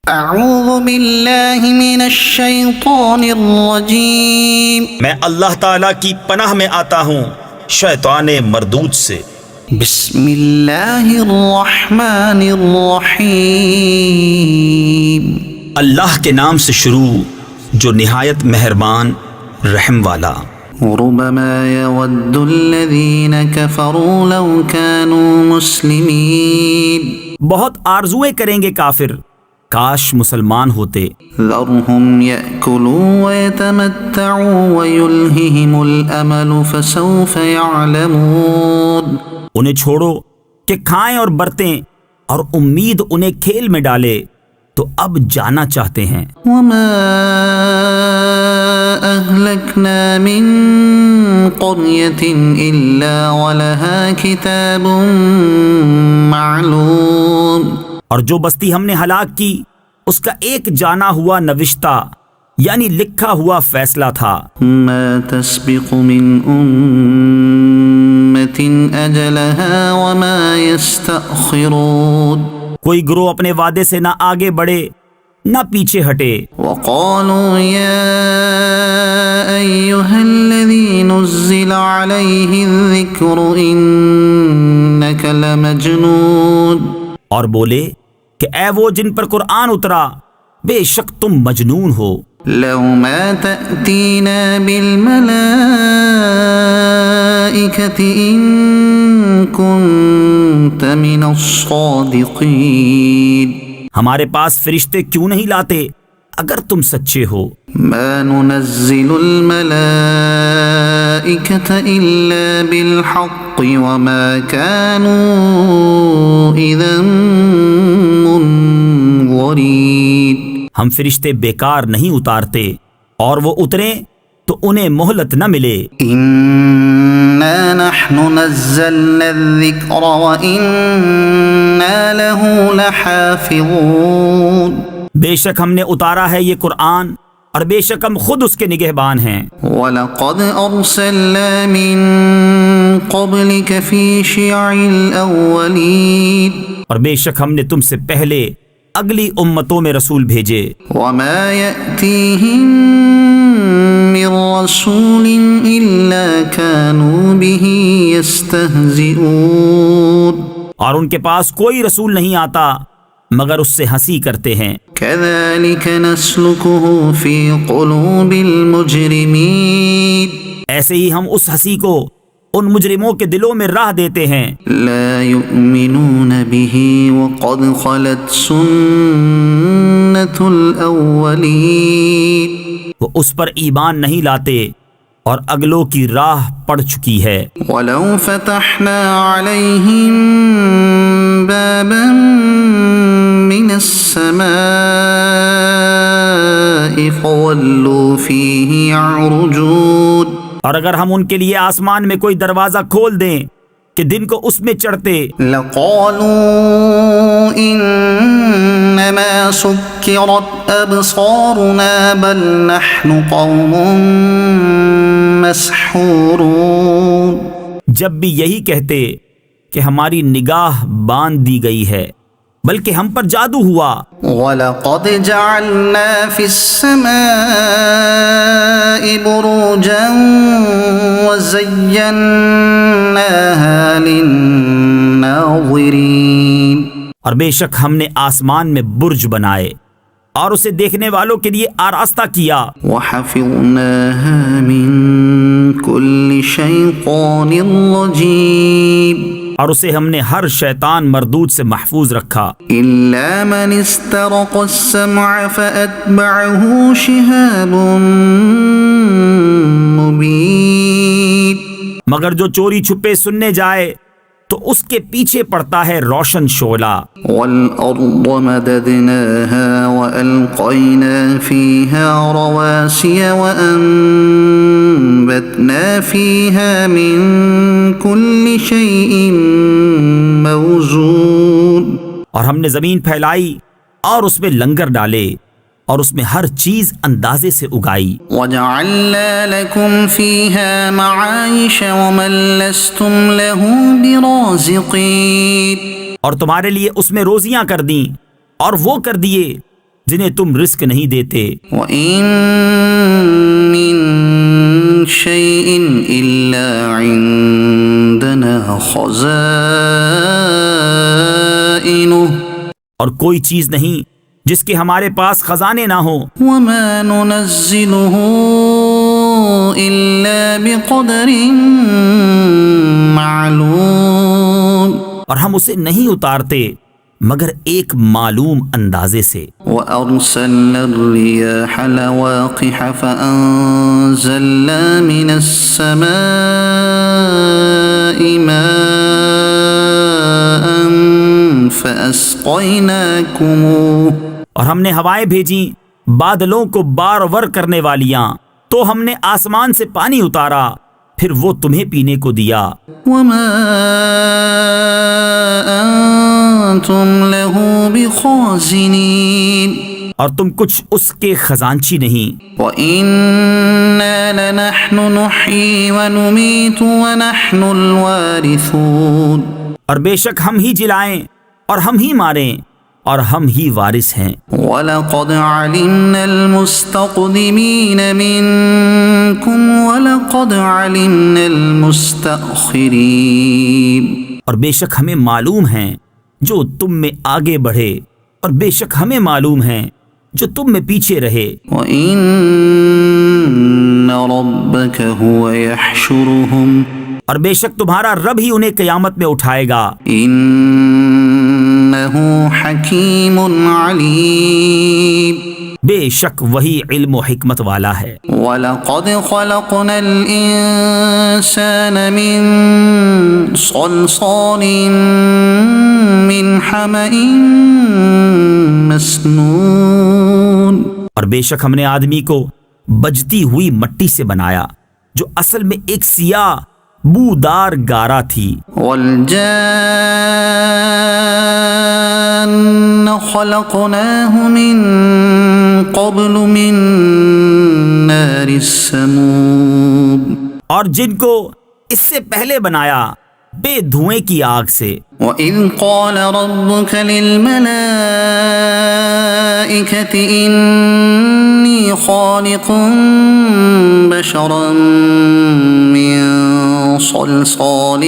اعوذ باللہ من الشیطان الرجیم، میں اللہ تعالیٰ کی پناہ میں آتا ہوں شیطان مردود سے۔ بسم اللہ الرحمن الرحیم، اللہ کے نام سے شروع جو نہایت مہربان رحم والا۔ ربما يود الذین کفروا لو كانوا مسلمین، بہت آرزویں کریں گے کافر کاش مسلمان ہوتے۔ ذرهم يأكلوا ويتمتعوا ويلههم الأمل فسوف يعلمون، انہیں چھوڑو کہ کھائیں اور برتیں اور امید انہیں کھیل میں ڈالے تو اب جانا چاہتے ہیں۔ وما أهلكنا من قرية إلا ولها كتاب معلوم، اور جو بستی ہم نے ہلاک کی اس کا ایک جانا ہوا نوشتہ یعنی لکھا ہوا فیصلہ تھا۔ ما تسبق من أمة أجلها وما يستأخرون، کوئی گروہ اپنے وعدے سے نہ آگے بڑھے نہ پیچھے ہٹے۔ وقالوا يا أيها الذي نزل عليه الذكر إنك لمجنون، اور بولے کہ اے وہ جن پر قرآن اترا بے شک تم مجنون ہو۔ لو ما تأتينا بالملائكة إن كنت من الصادقين، ہمارے پاس فرشتے کیوں نہیں لاتے اگر تم سچے ہو۔ ما ننزل الملائكة إلا بالحق وما كانوا إذا منظرين، ہم فرشتے بیکار نہیں اتارتے اور وہ اتریں تو انہیں مہلت نہ ملے۔ إنا نحن نزلنا الذكر وإنا له لحافظون، بے شک ہم نے اتارا ہے یہ قرآن اور بے شک ہم خود اس کے نگہبان ہیں۔ وَلَقَدْ أَرْسَلْنَا مِن قَبْلِكَ فِي شِيَعِ الْأَوَّلِينَ، اور بے شک ہم نے تم سے پہلے اگلی امتوں میں رسول بھیجے۔ وَمَا يَأْتِيهِم مِّن رَّسُولٍ إِلَّا كَانُوا بِهِ يَسْتَهْزِئُونَ، اور ان کے پاس کوئی رسول نہیں آتا مگر اس سے ہنسی کرتے ہیں۔ كَذَلِكَ نَسْلُكُهُ فِي قُلُوبِ الْمُجْرِمِينَ، ایسے ہی ہم اس ہنسی کو ان مجرموں کے دلوں میں راہ دیتے ہیں۔ لا يؤمنون به وقد خلت سنة الأولين، وہ اس پر ایمان نہیں لاتے اور اگلوں کی راہ پڑ چکی ہے۔ ولو فتحنا عليهم بابا من السماء فظلوا فيه يعرجون، اور اگر ہم ان کے لیے آسمان میں کوئی دروازہ کھول دیں کہ دن کو اس میں چڑھتے لقالوا انما سكرت ابصارنا بل نحن قوم مسحورون، جب بھی یہی کہتے کہ ہماری نگاہ باندھ دی گئی ہے بلکہ ہم پر جادو ہوا۔ وَلَقَدْ جَعَلْنَا فِي السَّمَاءِ بُرُوجًا وَزَيَّنَّاهَا لِلنَّاظِرِينَ، اور بے شک ہم نے آسمان میں برج بنائے اور اسے دیکھنے والوں کے لیے آراستہ کیا۔ وَحَفِظْنَاهَا مِن كُلِّ شَيْطَانٍ رَّجِيمٍ، اور اسے ہم نے ہر شیطان مردود سے محفوظ رکھا۔ إِلَّا مَنِ اسْتَرَقَ السَّمْعَ فَأَتْبَعَهُ شِهَابٌ مُّبِينٌ، مگر جو چوری چھپے سننے جائے تو اس کے پیچھے پڑتا ہے روشن شعلہ۔ وَالْأَرْضَ مَدَدْنَاهَا وَأَلْقَيْنَا فِيهَا رَوَاسِيَ وَأَنبَتْنَا فِيهَا مِن كُلِّ شَيْءٍ مَّوْزُونٍ، اور ہم نے زمین پھیلائی اور اس میں لنگر ڈالے اور اس میں ہر چیز اندازے سے اگائی۔ وَجَعَلْنَا لَكُمْ فِيهَا مَعَايِشَ وَمَن لَّسْتُمْ لَهُ بِرَازِقِينَ، اور تمہارے لیے اس میں روزیاں کر دیں اور وہ کر دیے جنہیں تم رزق نہیں دیتے۔ وَإِن مِّن شَيْءٍ إِلَّا عِندَنَا خَزَائِنُهُ، اور کوئی چیز نہیں جس کے ہمارے پاس خزانے نہ ہوں۔ وَمَا نُنَزِّلُهُ إِلَّا بِقَدَرٍ مَّعْلُومٍ، اور ہم اسے نہیں اتارتے مگر ایک معلوم اندازے سے۔ وَأَرْسَلْنَا الرِّيَاحَ لَوَاقِحَ فَأَنزَلْنَا مِنَ السَّمَاءِ مَاءً فَأَسْقَيْنَاكُمُوهُ، اور ہم نے ہوائیں بھیجیں بادلوں کو بارور کرنے والیاں، تو ہم نے آسمان سے پانی اتارا، پھر وہ تمہیں پینے کو دیا۔ وَمَا أَنتُمْ لَهُ بِخَازِنِينَ، اور تم کچھ اس کے خزانچی نہیں۔ وَإِنَّا لَنَحْنُ نُحْيِي وَنُمِيتُ وَنَحْنُ الْوَارِثُونَ، اور بے شک ہم ہی جلائیں اور ہم ہی ماریں اور ہم ہی وارث ہیں۔ وَلَقَدْ عَلِمْنَا الْمُسْتَقْدِمِينَ مِنْكُمْ وَلَقَدْ عَلِمْنَا الْمُسْتَأْخِرِينَ، اور بے شک ہمیں معلوم ہیں جو تم میں آگے بڑھے، اور بے شک ہمیں معلوم ہیں جو تم میں پیچھے رہے۔ وَإِنَّ رَبَّكَ هُوَ يَحْشُرُهُمْ، اور بے شک تمہارا رب ہی انہیں قیامت میں اٹھائے گا۔ إِنَّهُ حَكِيمٌ عَلِيمٌ، بے شک وہی علم و حکمت والا ہے۔ وَلَقَدْ خَلَقْنَا الْإِنسَانَ مِنْ صَلْصَالٍ مِّنْ حَمَإٍ مَّسْنُونٍ، اور بے شک ہم نے آدمی کو بجتی ہوئی مٹی سے بنایا جو اصل میں ایک سیاہ بودار گارا تھی۔ وَالْجَانَّ خَلَقْنَاهُ مِن قَبْلُ مِن نَّارِ السَّمُومِ، اور جن کو اس سے پہلے بنایا بے دھوئیں کی آگ سے۔ وَإِذْ قَالَ رَبُّكَ لِلْمَلَائِكَةِ إِنِّي خَالِقٌ بَشَرًا مِّن صَلْصَالٍ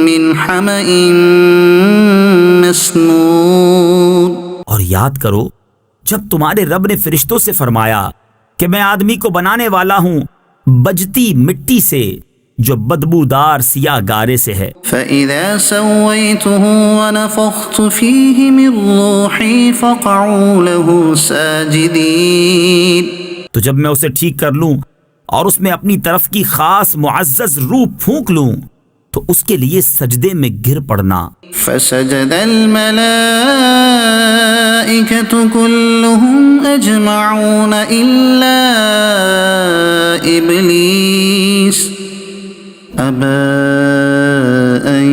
مِّنْ حَمَإٍ مَّسْنُونٍ، اور یاد کرو جب تمہارے رب نے فرشتوں سے فرمایا کہ میں آدمی کو بنانے والا ہوں بجتی مٹی سے جو بدبودار سیاہ گارے سے ہے۔ فَإِذَا سَوَّيْتُهُ وَنَفَخْتُ فِيهِ مِن رُّوحِي فَقَعُوا لَهُ سَاجِدِينَ، تو جب میں اسے ٹھیک کر لوں اور اس میں اپنی طرف کی خاص معزز روح پھونک لوں تو اس کے لیے سجدے میں گر پڑنا۔ فَسَجَدَ الْمَلَائِكَةُ كُلُّهُمْ أَجْمَعُونَ إِلَّا إِبْلِيسَ أَبَى أَن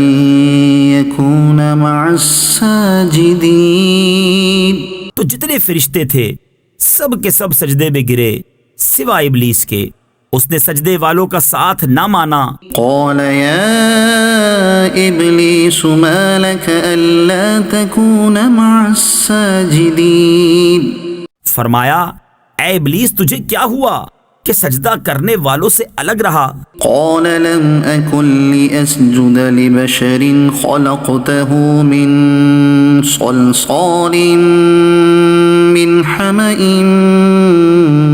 يَكُونَ مَعَ السَّاجِدِينَ، تو جتنے فرشتے تھے سب کے سب سجدے میں گرے سوائے ابلیس کے، اس نے سجدے والوں کا ساتھ نہ مانا۔ قَالَ يَا إِبْلِيسُ مَا لَكَ أَلَّا تَكُونَ مَعَ السَّاجِدِينَ، فرمایا اے ابلیس تجھے کیا ہوا کہ سجدہ کرنے والوں سے الگ رہا؟ قَالَ لَمْ أَكُنْ لِأَسْجُدَ لِبَشَرٍ خَلَقْتَهُ مِنْ صَلْصَالٍ مِّنْ حَمَإٍ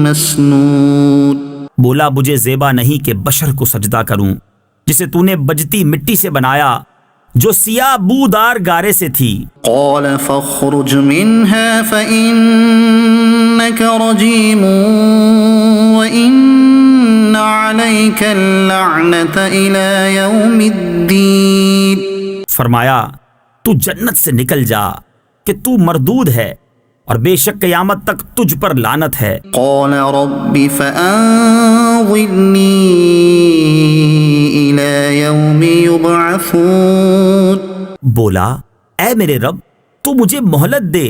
مَّسْنُونٍ، بولا مجھے زیبا نہیں کہ بشر کو سجدہ کروں جسے تو نے بجتی مٹی سے بنایا جو سیاہ بودار گارے سے تھی۔ قَالَ فَاخْرُجْ مِنْهَا فَإِنَّكَ رَجِيمٌ وَإِنَّ عَلَيْكَ اللَّعْنَةَ إِلَى يَوْمِ الدِّينِ، فرمایا تو جنت سے نکل جا کہ تو مردود ہے اور بے شک قیامت تک تجھ پر لعنت ہے۔ قَالَ رَبِّ فَأَنظِرْنِي إِلَى يَوْمِ يُبْعَثُونَ، بولا اے میرے رب تو مجھے مہلت دے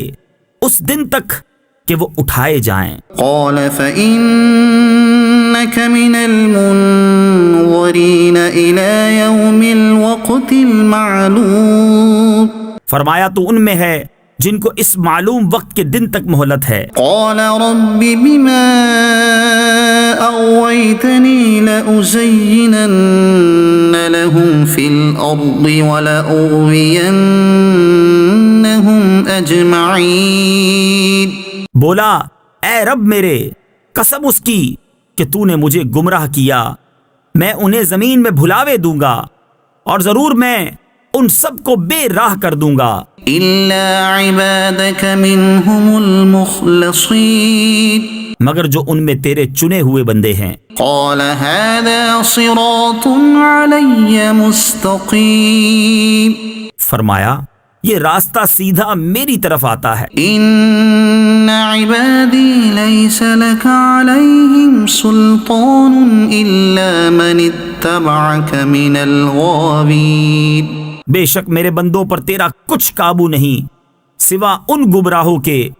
اس دن تک کہ وہ اٹھائے جائیں۔ قَالَ فَإِنَّكَ مِنَ الْمُنظَرِينَ إِلَى يَوْمِ الْوَقْتِ الْمَعْلُومِ، فرمایا تو ان میں ہے جن کو اس معلوم وقت کے دن تک مہلت ہے۔ قال رب بما أغويتني لأزينن لهم في الأرض ولأغوينهم أجمعين۔ بولا اے رب میرے، قسم اس کی کہ تو نے مجھے گمراہ کیا، میں انہیں زمین میں بھلاوے دوں گا اور ضرور میں ان سب کو بے راہ کر دوں گا، إلا عبادك منهم المخلصين۔ مگر جو ان میں تیرے چنے ہوئے بندے ہیں۔ قال هذا صراط علي مستقيم۔ فرمایا یہ راستہ سیدھا میری طرف آتا ہے۔ إن عبادي ليس لك عليهم سلطان إلا من اتبعك من الغاوين۔ بے شک میرے بندوں پر تیرا کچھ قابو نہیں سوا ان گمراہوں کے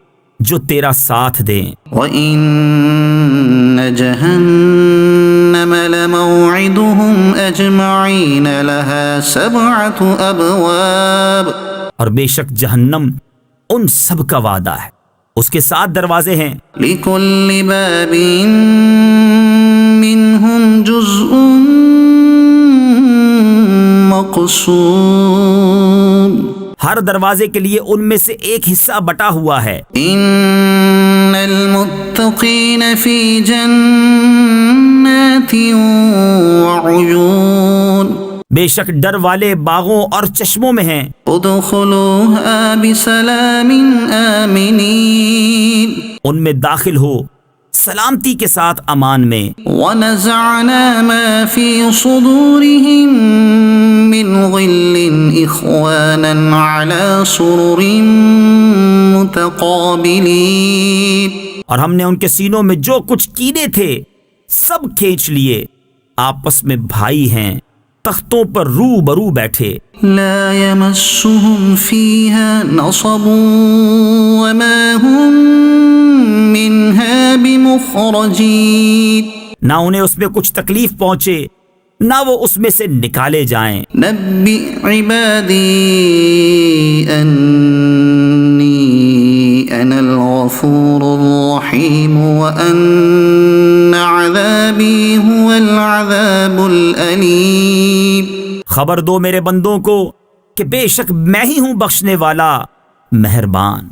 جو تیرا ساتھ دیں۔ وَإِنَّ جَهَنَّمَ لَمَوْعِدُهُمْ أَجْمَعِينَ لَهَا 7 أَبْوَابٍ۔ اور بے شک جہنم ان سب کا وعدہ ہے، اس کے 7 دروازے ہیں، لِكُلِّ بَابٍ مِّنْهُمْ جُزْءٌ مَّقْسُومٌ۔ ہر دروازے کے لیے ان میں سے ایک حصہ بٹا ہوا ہے۔ إِنَّ الْمُتَّقِينَ فِي جَنَّاتٍ وَعُيُونٍ۔ بے شک ڈر والے باغوں اور چشموں میں ہیں، ادخلوها بسلام آمنین۔ ان میں داخل ہو سلامتی کے ساتھ امان میں۔ ونزعنا ما في صدورهم من غل إخوانا على سرر متقابلين۔ اور ہم نے ان کے سینوں میں جو کچھ کینے تھے سب کھینچ لیے، آپس میں بھائی ہیں، تختوں پر رو برو بیٹھے۔ لا يمسهم فيها نصب وما هم منها بمخرجين۔ نہ انہیں اس میں کچھ تکلیف پہنچے نہ وہ اس میں سے نکالے جائیں۔ نبئ عبادي أني أنا الغفور الرحيم وأن عذابي هو العذاب الأليم۔ خبر دو میرے بندوں کو کہ بے شک میں ہی ہوں بخشنے والا مہربان،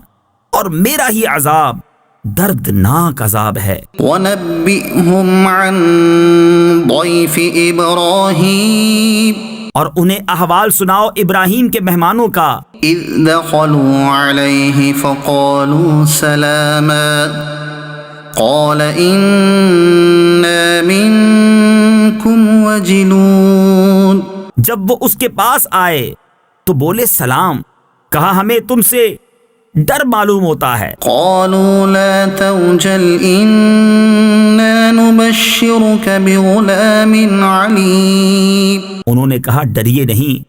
اور میرا ہی عذاب دردناک عذاب ہے۔ وَنَبِّئْهُمْ عَنْ ضَيْفِ إِبْرَاهِيمَ۔ اور انہیں احوال سناؤ ابراہیم کے مہمانوں کا۔ إِذْ دَخَلُوا عَلَيْهِ فَقَالُوا سَلَامًا قَالَ إِنَّا مِنْكُمْ وَجِلُونَ۔ جب وہ اس کے پاس آئے تو بولے سلام، کہا ہمیں تم سے ڈر معلوم ہوتا ہے۔ قالوا لا توجل إنا نبشرك بغلام عليم۔ انہوں نے کہا ڈریے نہیں،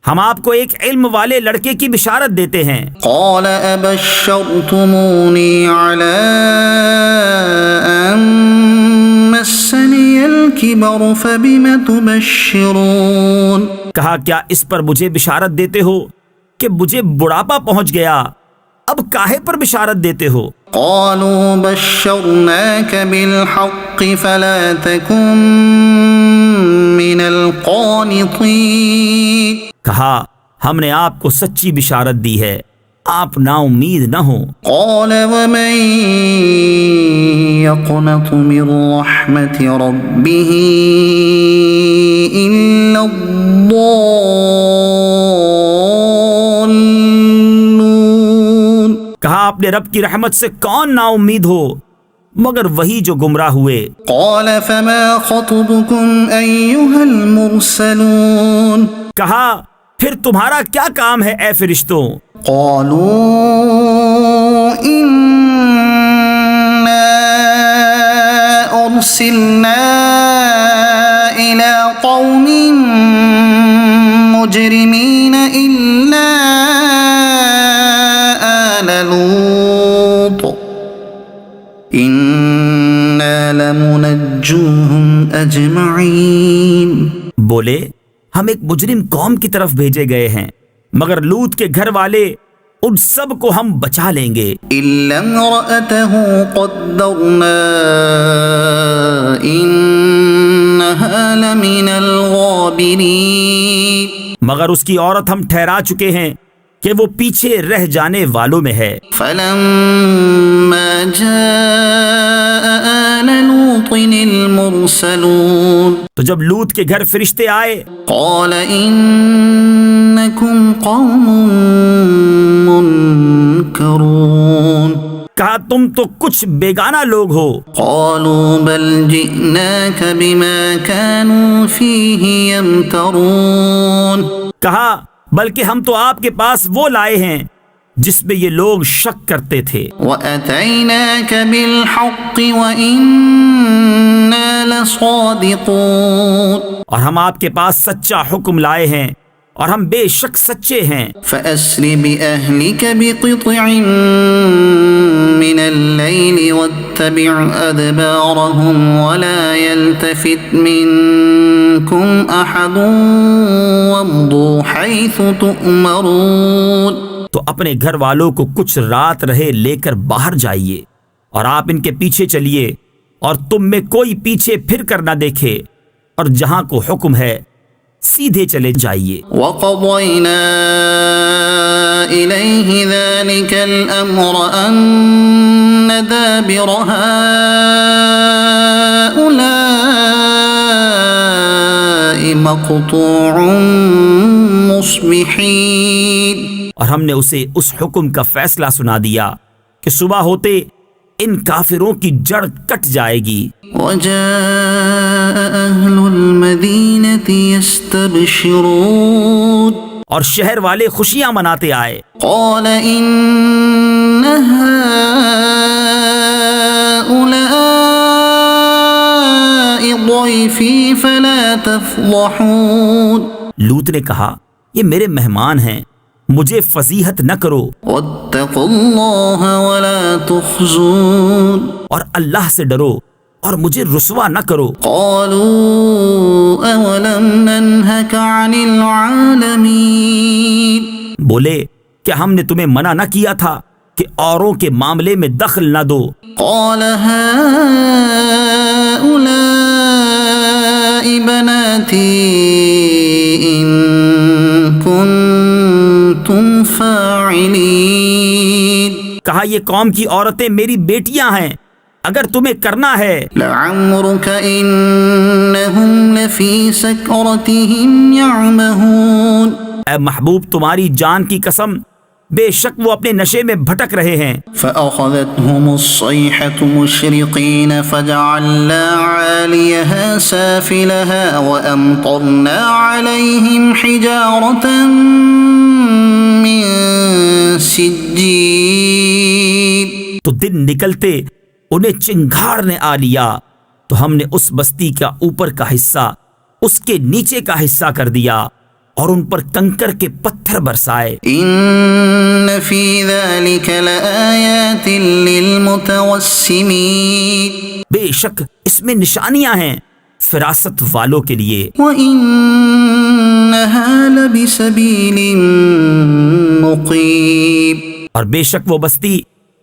ہم آپ کو ایک علم والے لڑکے کی بشارت دیتے ہیں۔ قال أبشرتموني على أن مسني الكبر فبم تبشرون۔ کہا کیا اس پر مجھے بشارت دیتے ہو کہ مجھے بڑھاپا پہنچ گیا، اب کاہے پر بشارت دیتے ہو؟ قالوا بشرناك بالحق فلا تكن من القانطين۔ کہا ہم نے آپ کو سچی بشارت دی ہے، آپ نا امید نہ ہوں۔ قال ومن يقنط من رحمة ربه إلا الضالون۔ کہا اپنے رب کی رحمت سے کون نا امید ہو مگر وہی جو گمراہ ہوئے۔ قال فما خطبكم أيها المرسلون۔ کہا پھر تمہارا کیا کام ہے اے فرشتوں؟ قالوا إنا أرسلنا إلى قوم مجرمين إلا آل لوط إنا لمنجوهم أجمعين۔ بولے ہم ایک مجرم قوم کی طرف بھیجے گئے ہیں، مگر لوط کے گھر والے ان سب کو ہم بچا لیں گے إلا امرأته قدرنا إنها لمن الغابرين مگر اس کی عورت ہم ٹھہرا چکے ہیں کہ وہ پیچھے رہ جانے والوں میں ہے فلما جاء آل لوط المرسلون تو جب لوط کے گھر فرشتے آئے قال إنكم قوم منكرون کہا تم تو کچھ بیگانہ لوگ ہو قالوا بل جئناك بما كانوا فيه يمترون کہا بلکہ ہم تو آپ کے پاس وہ لائے ہیں جس میں یہ لوگ شک کرتے تھے وَأَتَيْنَاكَ بِالْحَقِّ وَإِنَّا لَصَادِقُونَ اور ہم آپ کے پاس سچا حکم لائے ہیں اور ہم بے شک سچے ہیں فَأَسْرِ بِأَهْلِكَ بِقِطْعٍ مِّنَ اللَّيْلِ وَاتَّبِعْ أَدْبَارَهُمْ وَلَا يَلْتَفِتْ مِنكُمْ أَحَدٌ وَامْضُوا حَيْثُ تُؤْمَرُونَ تو اپنے گھر والوں کو کچھ رات رہے لے کر باہر جائیے اور آپ ان کے پیچھے چلیے اور تم میں کوئی پیچھے پھر کر نہ دیکھے اور جہاں کو حکم ہے سیدھے چلے جائیے وَقَضَيْنَا إِلَيْهِ ذَلِكَ الْأَمْرَ أَنَّ دَابِرَ هَٰؤُلَاءِ مَقْطُوعٌ مُصْبِحِينَ اور ہم نے اسے اس حکم کا فیصلہ سنا دیا کہ صبح ہوتے ان کافروں کی جڑ کٹ جائے گی وَجَاءَ أَهْلُ الْمَدِينَةِ يَسْتَبْشِرُونَ اور شہر والے خوشیاں مناتے آئے قَالَ إِنَّ هَٰؤُلَاءِ ضَيْفِي فَلَا تَفْضَحُونَ لوط نے کہا یہ میرے مہمان ہیں مجھے فضیحت نہ کرو وَاتَّقُوا اللَّهَ وَلَا تُخْزُونِ اور اللہ سے ڈرو اور مجھے رسوا نہ کرو قَالُوا أَوَلَمْ نَنْهَكَ عَنِ الْعَالَمِينَ بولے کیا ہم نے تمہیں منع نہ کیا تھا کہ اوروں کے معاملے میں دخل نہ دو قَالَ هَٰؤُلَاءِ بَنَاتِي إِن كُنتُمْ فَاعِلِينَ کہا یہ قوم کی عورتیں میری بیٹیاں ہیں اگر تمہیں کرنا ہے لَعَمْرُكَ إِنَّهُمْ لَفِي سَكْرَتِهِمْ يَعْمَهُونَ اے محبوب تمہاری جان کی قسم بے شک وہ اپنے نشے میں بھٹک رہے ہیں فَأَخَذَتْهُمُ الصَّيْحَةُ مُشْرِقِينَ فَجَعَلْنَا عَالِيَهَا سَافِلَهَا وَأَمْطَرْنَا عَلَيْهِمْ حِجَارَةً مِّن سِجِّيلٍ تو دن نکلتے انہیں چنگھاڑ نے آ لیا تو ہم نے اس بستی کا اوپر کا حصہ اس کے نیچے کا حصہ کر دیا اور ان پر کنکر کے پتھر برسائے إِنَّ فِي ذَلِكَ لَآيَاتٍ لِّلْمُتَوَسِّمِينَ بے شک اس میں نشانیاں ہیں فراست والوں کے لیے وَإِنَّهَا لَبِسَبِيلٍ مُقِيمٍ اور بے شک وہ بستی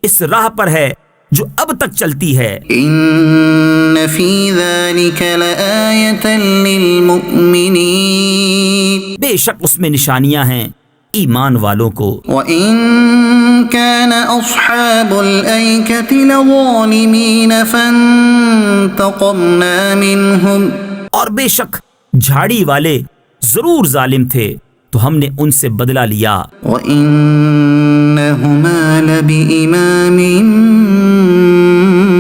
اس راہ پر ہے جو اب تک چلتی ہے إِنَّ فِي ذَلِكَ لَآيَةً لِّلْمُؤْمِنِينَ بے شک اس میں نشانیاں ہیں ایمان والوں کو وَإِن كَانَ أَصْحَابُ الْأَيْكَةِ لَظَالِمِينَ فَانتَقَمْنَا مِنْهُمْ اور بے شک جھاڑی والے ضرور ظالم تھے تو ہم نے ان سے بدلہ لیا وَإِنَّهُمَا لَبِإِمَامٍ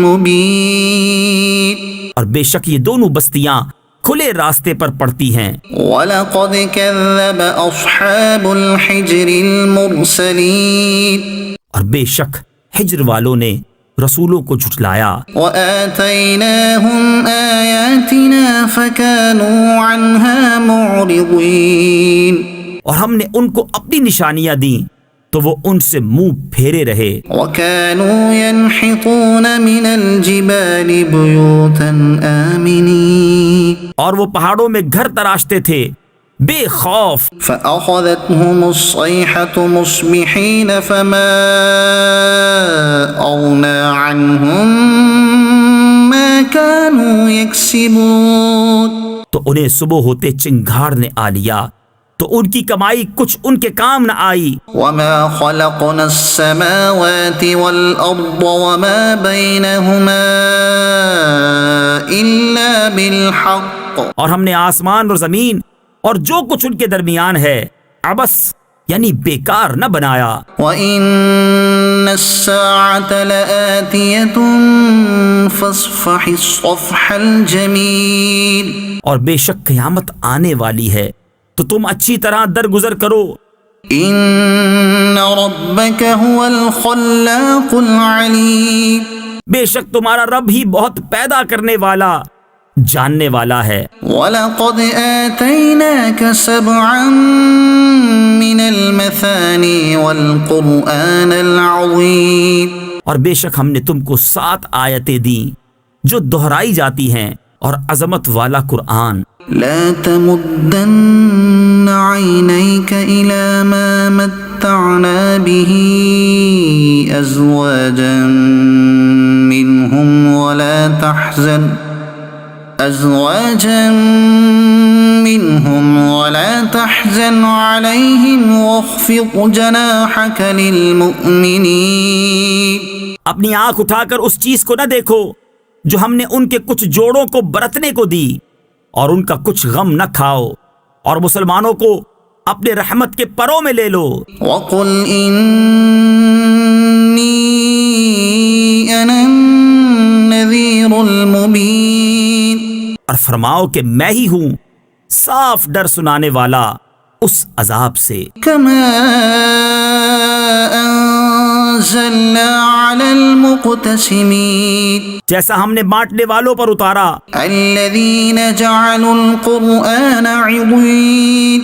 مُبِينٍ اور بے شک یہ دونوں بستیاں کھلے راستے پر پڑتی ہیں وَلَقَدْ كَذَّبَ أَصْحَابُ الْحِجْرِ الْمُرْسَلِينَ اور بے شک ہجر والوں نے رسولوں کو جھٹلایا وَآتَيْنَاهُمْ آيَاتِنَا فَكَانُوا عَنْهَا مُعْرِضِينَ اور ہم نے ان کو اپنی نشانیاں دیں تو وہ ان سے منہ پھیرے رہے وَكَانُوا يَنْحِتُونَ مِنَ الْجِبَالِ بُيُوتًا آمِنِينَ اور وہ پہاڑوں میں گھر تراشتے تھے بے خوف. فأخذتهم الصيحة مصبحين فما أغنى عنهم ما كانوا يكسبون. تو انہیں صبح ہوتے چنگھاڑ نے آ لیا تو ان کی کمائی کچھ ان کے کام نہ آئی. وما خلقنا السماوات والأرض وما بينهما إلا بالحق. اور ہم نے آسمان اور زمین اور جو کچھ ان کے درمیان ہے عبث یعنی بیکار نہ بنایا. وَإِنَّ السَّاعَةَ لَآتِيَةٌ فَاصْفَحِ الصَّفْحَ الْجَمِيلَ. اور بے شک قیامت آنے والی ہے تو تم اچھی طرح درگزر کرو. إِنَّ رَبَّكَ هُوَ الْخَلَّاقُ الْعَلِيمُ. بے شک تمہارا رب ہی بہت پیدا کرنے والا جاننے والا ہے. وَلَقَدْ آتَيْنَاكَ سَبْعًا مِنَ الْمَثَانِي وَالْقُرْآنَ الْعَظِيمَ. اور بے شک ہم نے تم کو 7 آیتیں دیں جو دہرائی جاتی ہیں اور عظمت والا قرآن. لا تمدن عينيك إلى ما متعنا به أزواجا منهم ولا تحزن عليهم واخفض جناحك للمؤمنين. اپنی آنکھ اٹھا کر اس چیز کو نہ دیکھو جو ہم نے ان کے کچھ جوڑوں کو برتنے کو دی اور ان کا کچھ غم نہ کھاؤ اور مسلمانوں کو اپنے رحمت کے پروں میں لے لو. وَقُلْ إِنِّي أَنَا النَّذِيرُ الْمُبِينُ. اور فرماؤ کہ میں ہی ہوں صاف ڈر سنانے والا اس عذاب سے. كما أنزلنا على المقتسمين. جیسا ہم نے بانٹنے والوں پر اتارا. الذين جعلوا القرآن عضين.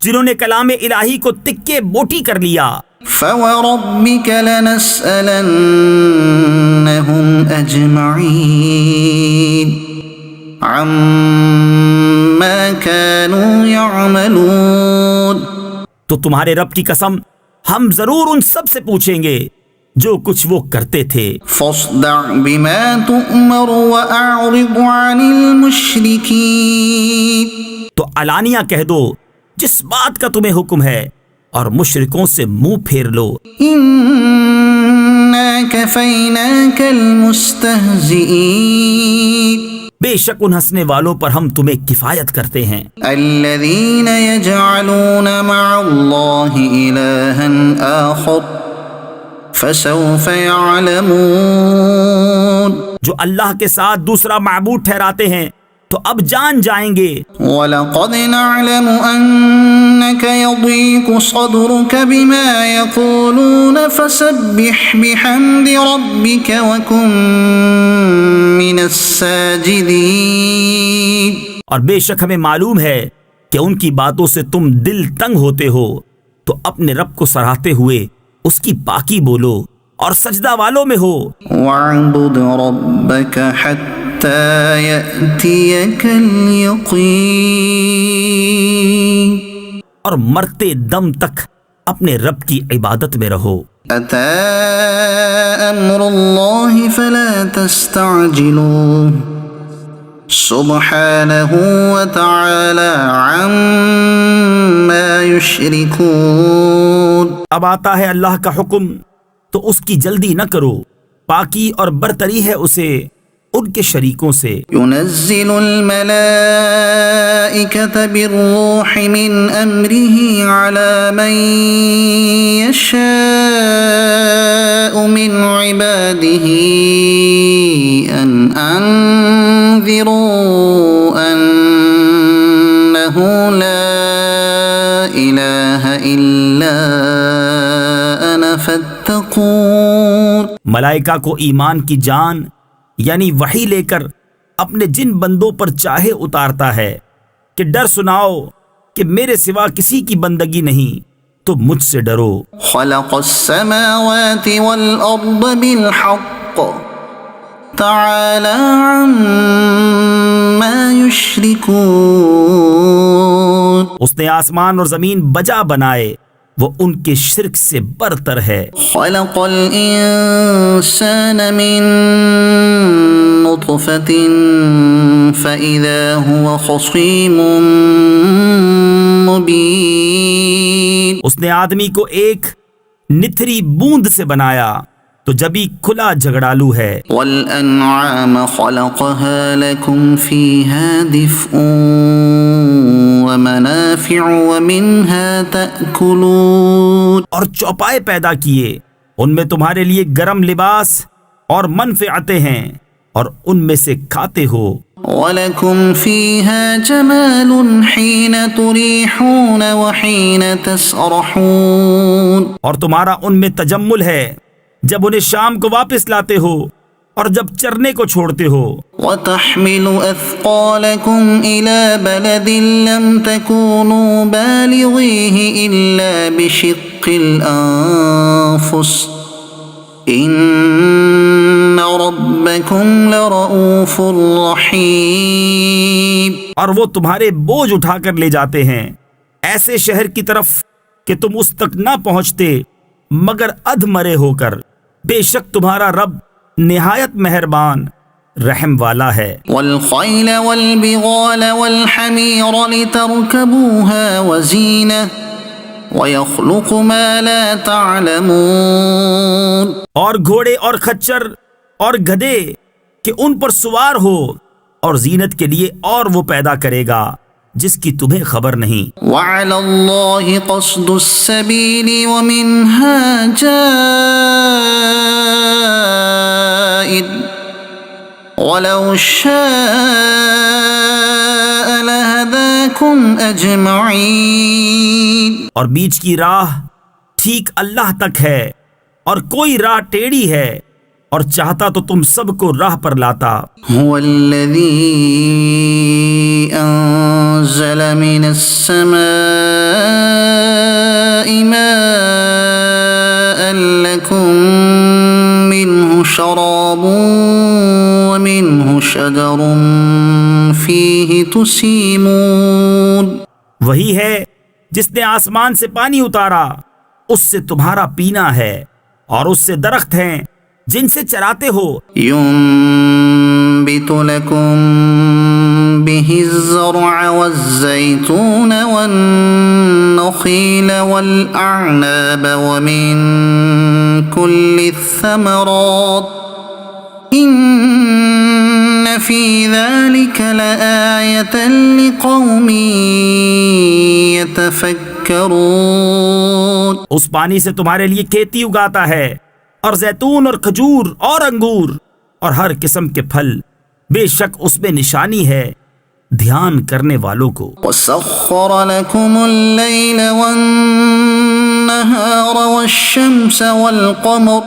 جنہوں نے کلام الہی کو تکے بوٹی کر لیا. فوربك لنسألنهم أجمعين عما كانوا يعملون. تو تمہارے رب کی قسم ہم ضرور ان سب سے پوچھیں گے جو کچھ وہ کرتے تھے. فاصدع بما تؤمر وأعرض عن المشركين. تو علانیہ کہہ دو جس بات کا تمہیں حکم ہے اور مشرکوں سے منہ پھیر لو. إنا كفيناك المستهزئين. بے شک ان ہنسنے والوں پر ہم تمہیں کفایت کرتے ہیں. الذين يجعلون مع الله إلها آخر فسوف يعلمون. جو اللہ کے ساتھ دوسرا معبود ٹھہراتے ہیں تو اب جان جائیں گے. وَلَقَدْ نَعْلَمُ أَنَّكَ يَضِيقُ صَدْرُكَ بِمَا يَقُولُونَ فَسَبِّحْ بِحَمْدِ رَبِّكَ وَكُن مِّنَ السَّاجِدِينَ. اور بے شک ہمیں معلوم ہے کہ ان کی باتوں سے تم دل تنگ ہوتے ہو تو اپنے رب کو سراہتے ہوئے اس کی پاکی بولو اور سجدہ والوں میں ہو. وَاعْبُدْ رَبَّكَ حَتَّى يَأْتِيَكَ الْيَقِينُ. اور مرتے دم تک اپنے رب کی عبادت میں رہو. أَتَى أَمْرُ اللَّهِ فَلَا تَسْتَعْجِلُوهُ سُبْحَانَهُ وَتَعَالَى عَمَّا يُشْرِكُونَ. اب آتا ہے اللہ کا حکم تو اس کی جلدی نہ کرو، پاکی اور برتری ہے اسے ان کے شریکوں سے. ينزل الملائكة بالروح من أمره على من يشاء من عباده أن أنذروا أنه لا إله إلا أنا فاتقون. ملائکہ کو ایمان کی جان یعنی وحی لے کر اپنے جن بندوں پر چاہے اتارتا ہے کہ ڈر سناؤ کہ میرے سوا کسی کی بندگی نہیں تو مجھ سے ڈرو. خلق السماوات والأرض بالحق تعالى عما يشركون اس نے آسمان اور زمین بجا بنائے، وہ ان کے شرک سے برتر ہے۔ خلق الإنسان من نطفة فإذا هو خصيم مبين اس نے آدمی کو ایک نتھری بوند سے بنایا تو جبھی کھلا جھگڑالو ہے۔ والأنعام خلقها لكم فيها دفء ومنافع ومنها تأكلون اور چوپائے پیدا کیے، ان میں تمہارے لیے گرم لباس اور منفعتیں ہیں، اور ان میں سے کھاتے ہو۔ وَلَكُمْ فِيهَا جَمَالٌ حِينَ تُرِيحُونَ وَحِينَ تَسْرَحُونَ اور تمہارا ان میں تجمل ہے جب انہیں شام کو واپس لاتے ہو اور جب چرنے کو چھوڑتے ہو۔ وَتَحْمِلُ أَثْقَالَكُمْ إِلَى بَلَدٍ لَمْ تَكُونُوا بَالِغِيهِ إِلَّا بِشِقِّ الْأَنفُسِ إِنَّ رَبَّكُمْ لَرَؤُوفٌ رَحِيمٌ اور وہ تمہارے بوجھ اٹھا کر لے جاتے ہیں ایسے شہر کی طرف کہ تم اس تک نہ پہنچتے مگر ادھ مرے ہو کر، بے شک تمہارا رب نہایت مہربان رحم والا ہے۔ وَالْخَيْلَ وَالْبِغَالَ وَالْحَمِيرَ لِتَرْكَبُوهَا وَزِينَةً وَيَخْلُقُ مَا لَا تَعْلَمُونَ اور گھوڑے اور خچر اور گدھے کہ ان پر سوار ہو، اور زینت کے لیے اور وہ پیدا کرے گا جس کی تمہیں خبر نہیں۔ وَعَلَى اللَّهِ قَصْدُ السَّبِيلِ وَمِنْهَا جَائِرٌ وَلَوْ شَاءَ لَهَدَاكُمْ أَجْمَعِينَ اور بیچ کی راہ ٹھیک اللہ تک ہے، اور کوئی راہ ٹیڑھی ہے، اور چاہتا تو تم سب کو راہ پر لاتا۔ هو الذي أنزل من السماء ماء لكم منه شراب ومنه شجر فيه تسيمون وہی ہے جس نے آسمان سے پانی اتارا، اس سے تمہارا پینا ہے، اور اس سے درخت ہیں جن سے چراتے ہو۔ ينبت لكم به الزرع والزيتون والنخيل والأعناب ومن كل الثمرات إن في ذلك لآية لقوم يتفكرون اس پانی سے تمہارے لیے کھیتی اگاتا ہے، اور زیتون اور کھجور اور انگور اور ہر قسم کے پھل، بے شک اس میں نشانی ہے دھیان کرنے والوں کو۔ وَسَخَّرَ لَكُمُ اللَّيْلَ وَالنَّهَارَ وَالشَّمْسَ وَالْقَمَرَ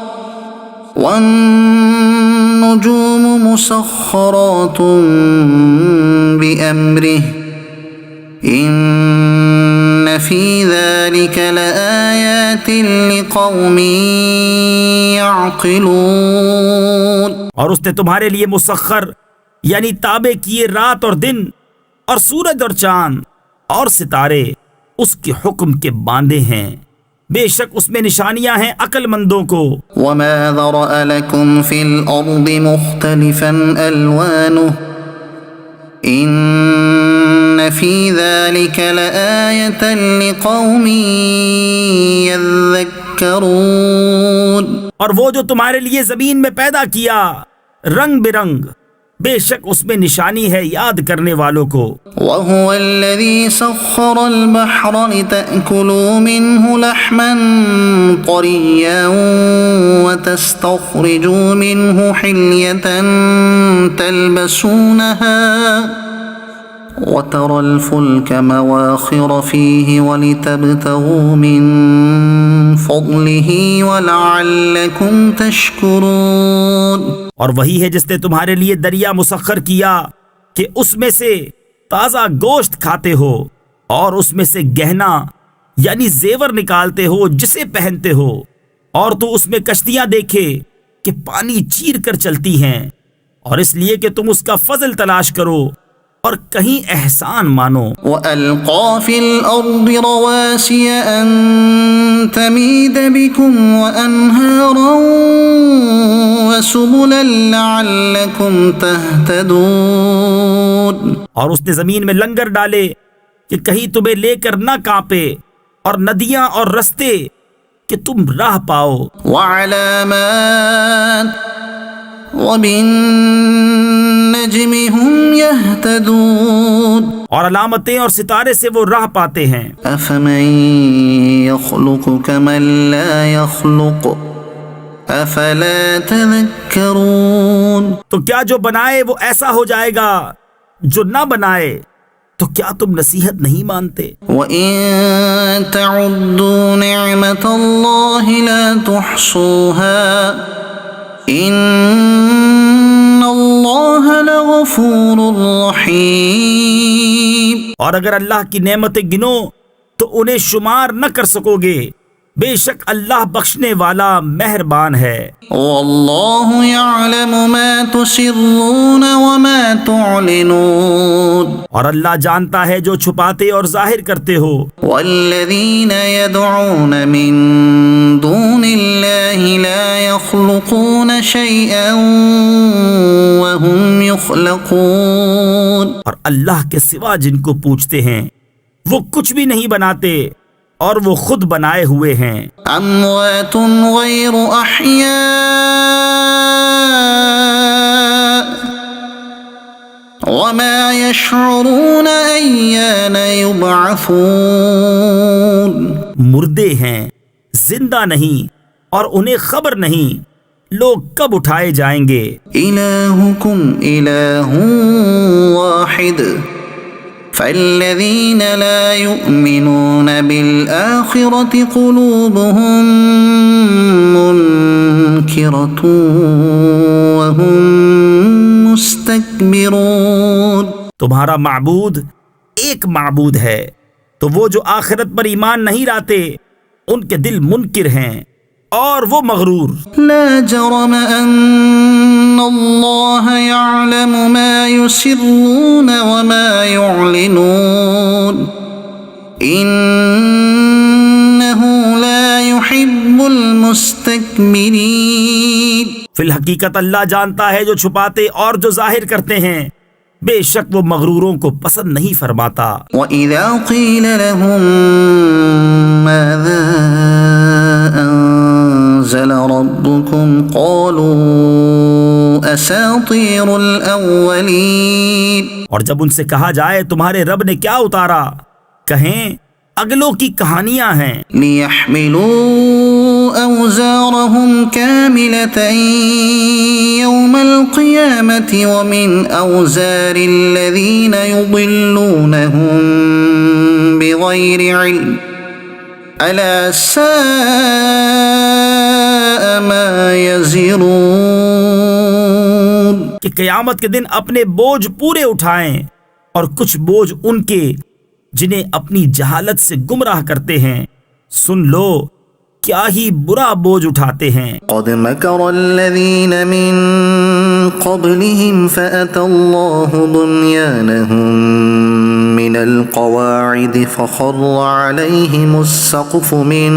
وَالنُّجُومُ مُسَخَّرَاتٌ بِأَمْرِهِ إِنَّ فِي ذَلِكَ لَآيَاتٍ لِقَوْمٍ يَعْقِلُونَ اور اس نے تمہارے لیے مسخر یعنی تابع کیے رات اور دن، اور سورج اور چاند اور ستارے اس کے حکم کے باندھے ہیں، بے شک اس میں نشانیاں ہیں عقل مندوں کو۔ وَمَا ذَرَأَ لَكُمْ فِي الْأَرْضِ مُخْتَلِفًا أَلْوَانُهُ إِنَّ فِي ذَلِكَ لَآيَةً لِقَوْمٍ يَذَّكَّرُونَ اور وہ جو تمہارے لیے زمین میں پیدا کیا رنگ برنگ، بے شک اس میں نشانی ہے یاد کرنے والوں کو۔ وَهُوَ الَّذِي سَخَّرَ الْبَحْرَ لِتَأْكُلُوا مِنْهُ لَحْمًا طَرِيًّا وَتَسْتَخْرِجُوا مِنْهُ حِلْيَةً تَلْبَسُونَهَا وَتَرَى الْفُلْكَ مَوَاخِرَ فِيهِ وَلِتَبْتَغُوا مِنْ فَضْلِهِ وَلَعَلَّكُمْ تَشْكُرُونَ اور وہی ہے جس نے تمہارے لیے دریا مسخر کیا کہ اس میں سے تازہ گوشت کھاتے ہو، اور اس میں سے گہنا یعنی زیور نکالتے ہو جسے پہنتے ہو، اور تو اس میں کشتیاں دیکھے کہ پانی چیر کر چلتی ہیں، اور اس لیے کہ تم اس کا فضل تلاش کرو اور کہیں احسان مانو. وَأَلْقَى فِي الْأَرْضِ رَوَاسِيَ أَن تَمِيدَ بِكُمْ وَأَنْهَارًا وَسُبُلًا لَعَلَّكُمْ تَهْتَدُونَ. اور اس نے زمین میں لنگر ڈالے کہ کہیں تمہیں لے کر نہ کانپے، اور ندیاں اور رستے کہ تم راہ پاؤ. وَعَلَامَاتٍ وَبِالنَّجْمِ هُمْ يَهْتَدُونَ. اور علامتیں اور ستارے سے وہ راہ پاتے ہیں. أَفَمَن يَخْلُقُ كَمَن لَّا يَخْلُقُ أَفَلَا تَذَكَّرُونَ. تو کیا جو بنائے وہ ایسا ہو جائے گا، جو نہ بنائے تو کیا تم نصیحت نہیں مانتے؟ وَإِن تَعُدُّوا نِعْمَةَ اللَّهِ لَا تُحْصُوهَا إِنَّ اللَّهَ لَغَفُورٌ رَّحِيمٌ. اور اگر اللہ کی نعمتیں گنو تو انہیں شمار نہ کر سکو گے، بے شک اللہ بخشنے والا مہربان ہے. وَاللَّهُ يَعْلَمُ مَا تُسِرُّونَ وَمَا تُعْلِنُونَ. اور اللہ جانتا ہے جو چھپاتے اور ظاہر کرتے ہو. وَالَّذِينَ يَدْعُونَ مِن دُونِ اللَّهِ لَا يَخْلُقُونَ شَيْئًا وَهُمْ يُخْلَقُونَ. اور اللہ کے سوا جن کو پوچھتے ہیں وہ کچھ بھی نہیں بناتے، اور وہ خود بنائے ہوئے ہیں. أَمْوَاتٌ غَيْرُ أَحْيَاءٍ وَمَا يَشْعُرُونَ أَيَّانَ يُبْعَثُونَ. مردے ہیں، زندہ نہیں، اور انہیں خبر نہیں لوگ کب اٹھائے جائیں گے. إِلَٰهُكُمْ إِلَٰهٌ وَاحِدٌ فَالَّذِينَ لَا يُؤْمِنُونَ بِالْآخِرَةِ قُلُوبُهُم مُّنكِرَةٌ وَهُم مُّسْتَكْبِرُونَ. تمہارا معبود ایک معبود ہے، تو وہ جو آخرت پر ایمان نہیں لاتے ان کے دل منکر ہیں اور وہ مغرور. لا جرم أن الله يعلم ما يسرون وما يعلنون إنه لا يحب المستكبرين. فی الحقیقت اللہ جانتا ہے جو چھپاتے اور جو ظاہر کرتے ہیں، بے شک وہ مغروروں کو پسند نہیں فرماتا. وَإِذَا قِيلَ لَهُم مَاذَا أَنزَلَ رَبُّكُمْ قَالُوا أَسَاطِيرُ الْأَوَّلِينَ. اور جب ان سے کہا جائے تمہارے رب نے کیا اتارا، کہیں اگلوں کی کہانیاں ہیں. لِيَحْمِلُوا أَوْزَارَهُمْ كَامِلَةً يَوْمَ الْقِيَامَةِ وَمِنْ أَوْزَارِ الَّذِينَ يُضِلُّونَهُم بِغَيْرِ عِلْمٍ أَلَا سَاءَ مَا يَزِرُونَ. کہ قیامت کے دن اپنے بوجھ پورے اٹھائیں، اور کچھ بوجھ ان کے جنہیں اپنی جہالت سے گمراہ کرتے ہیں. سن لو کیا ہی برا بوجھ اٹھاتے ہیں. قد مكر الذين من قبلهم فأتى الله بنيانهم من القواعد فخر عليهم السقف من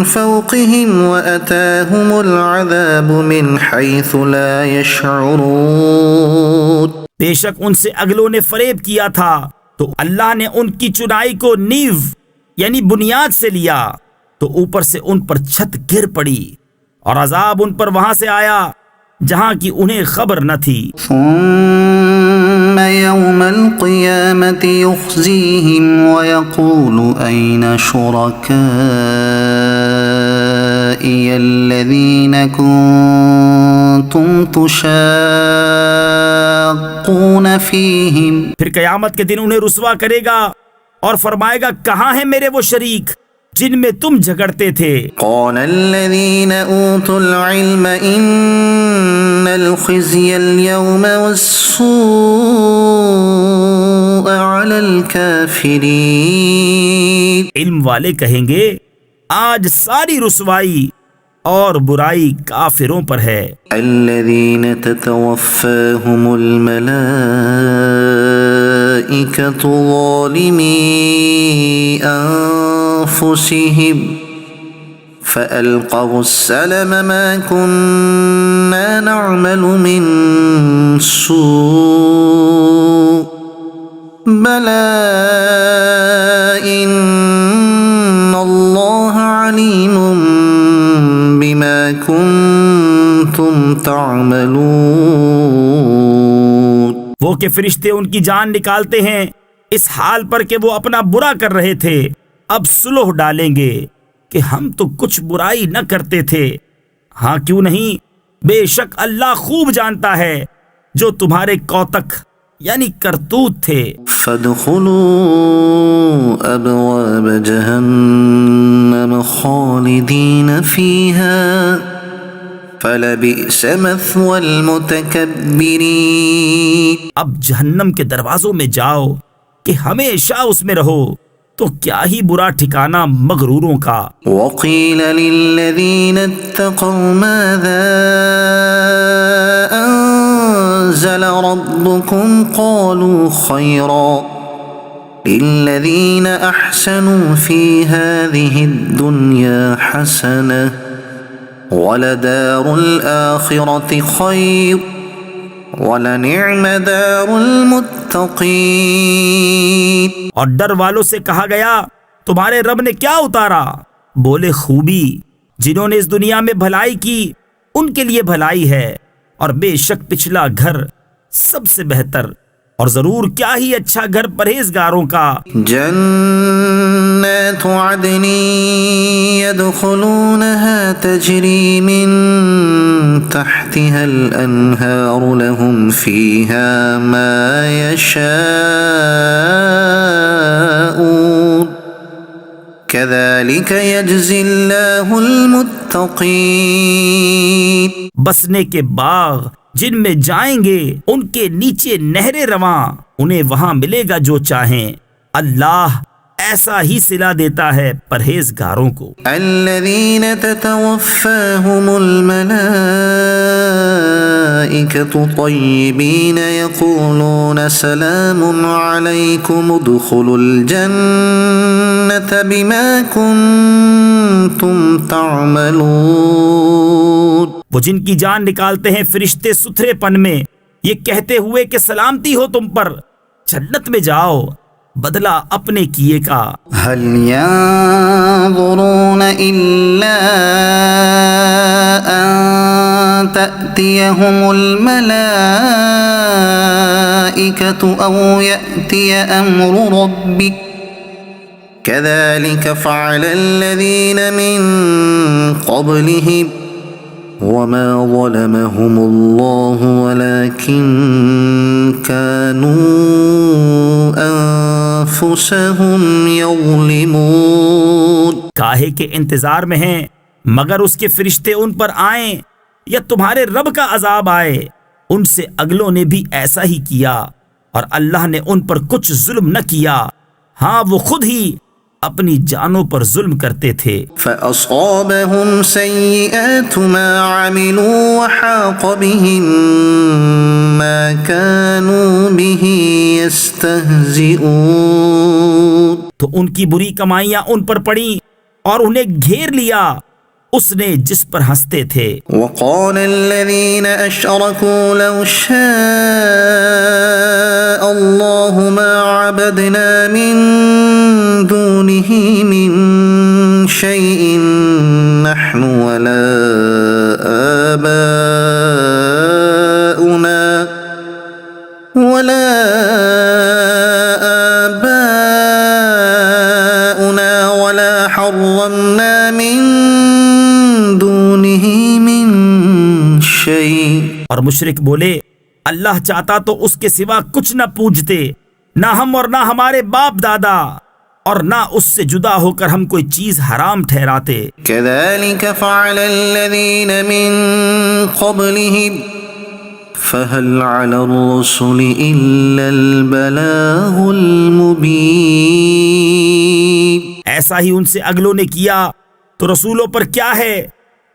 فوقهم وأتاهم العذاب من حيث لا يشعرون. بے شک ان سے اگلوں نے فریب کیا تھا تو اللہ نے ان کی چنائی کو نیو یعنی بنیاد سے لیا، تو اوپر سے ان پر چھت گر پڑی، اور عذاب ان پر وہاں سے آیا جہاں کی انہیں خبر نہ تھی. ثم يوم القيامة يخزيهم ويقول أين شركائي الذين كنتم تشاقون فيهم. پھر قیامت کے دن انہیں رسوا کرے گا اور فرمائے گا کہاں ہیں میرے وہ شریک جن میں تم جھگڑتے تھے. قال الذين أوتوا العلم إن الخزي اليوم والسوء على الكافرين. علم والے کہیں گے آج ساری رسوائی اور برائی کافروں پر ہے۔ الذين تتوفاهم الملائكة ظالمي أنفسهم فألقوا السلم ما كنا نعمل من سوء بلى إن الله عليم بما كنتم تعملون۔ وہ کہ فرشتے ان کی جان نکالتے ہیں اس حال پر کہ وہ اپنا برا کر رہے تھے، اب صلح ڈالیں گے کہ ہم تو کچھ برائی نہ کرتے تھے۔ ہاں کیوں نہیں، بے شک اللہ خوب جانتا ہے جو تمہارے کوتک یعنی کرتوت تھے۔ فادخلوا أبواب جهنم خالدين فيها فلبئس مثوى المتكبرين۔ اب جہنم کے دروازوں میں جاؤ کہ ہمیشہ اس میں رہو، تو کیا ہی برا ٹھکانہ مغروروں کا۔ وقيل للذين اتقوا ماذا أنزل ربكم قالوا خيرا للذين أحسنوا في هذه الدنيا حسنة ولدار الآخرة خير وَلَنِعْمَ دَارُ الْمُتَّقِينَ۔ اور ڈر والوں سے کہا گیا تمہارے رب نے کیا اتارا؟ بولے خوبی، جنہوں نے اس دنیا میں بھلائی کی ان کے لیے بھلائی ہے، اور بے شک پچھلا گھر سب سے بہتر، اور ضرور کیا ہی اچھا گھر پرہیزگاروں کا۔ جنات عدن يدخلونها تجري من تحتها الأنهار لهم فيها ما يشاءون كذلك يجزي الله المتقين۔ بسنے کے باغ جن میں جائیں گے ان کے نیچے نہریں رواں، انہیں وہاں ملے گا جو چاہیں، اللہ ایسا ہی صلہ دیتا ہے پرہیزگاروں کو۔ الذين تتوفاهم الملائكة طيبين يقولون سلام عليكم ادخلوا الجنة بما كنتم تعملون۔ وہ جن کی جان نکالتے ہیں فرشتے ستھرے پن میں، یہ کہتے ہوئے کہ سلامتی ہو تم پر، جنت میں جاؤ، بدلہ اپنے کیے کا۔ هل ينظرون إلا أن تأتيهم الملائكة أو يأتي أمر ربك كذلك فعل الذين من قبلهم وما ظلمهم الله ولكن كانوا أنفسهم يظلمون۔ کاہے کے انتظار میں ہیں مگر اس کے فرشتے ان پر آئیں یا تمہارے رب کا عذاب آئے، ان سے اگلوں نے بھی ایسا ہی کیا، اور اللہ نے ان پر کچھ ظلم نہ کیا، ہاں وہ خود ہی اپنی جانوں پر ظلم کرتے تھے۔ فأصابهم سيئات ما عملوا وحاق بهم ما كانوا به يستهزئون۔ تو ان کی بری کمائیاں ان پر پڑیں اور انہیں گھیر لیا اس نے جس پر ہنستے تھے۔ وقال الذين أشركوا لو شاء الله ما عبدنا من دونه من شيء نحن ولا آباؤنا ولا حرمنا من دونه من شيء۔ اور مشرک بولے اللہ چاہتا تو اس کے سوا کچھ نہ پوجتے، نہ ہم اور نہ ہمارے باپ دادا، اور نہ اس سے جدا ہو کر ہم کوئی چیز حرام ٹھہراتے۔ كذلك فعل الذين من قبلهم فهل على الرسل إلا البلاغ المبين۔ ایسا ہی ان سے اگلوں نے کیا، تو رسولوں پر کیا ہے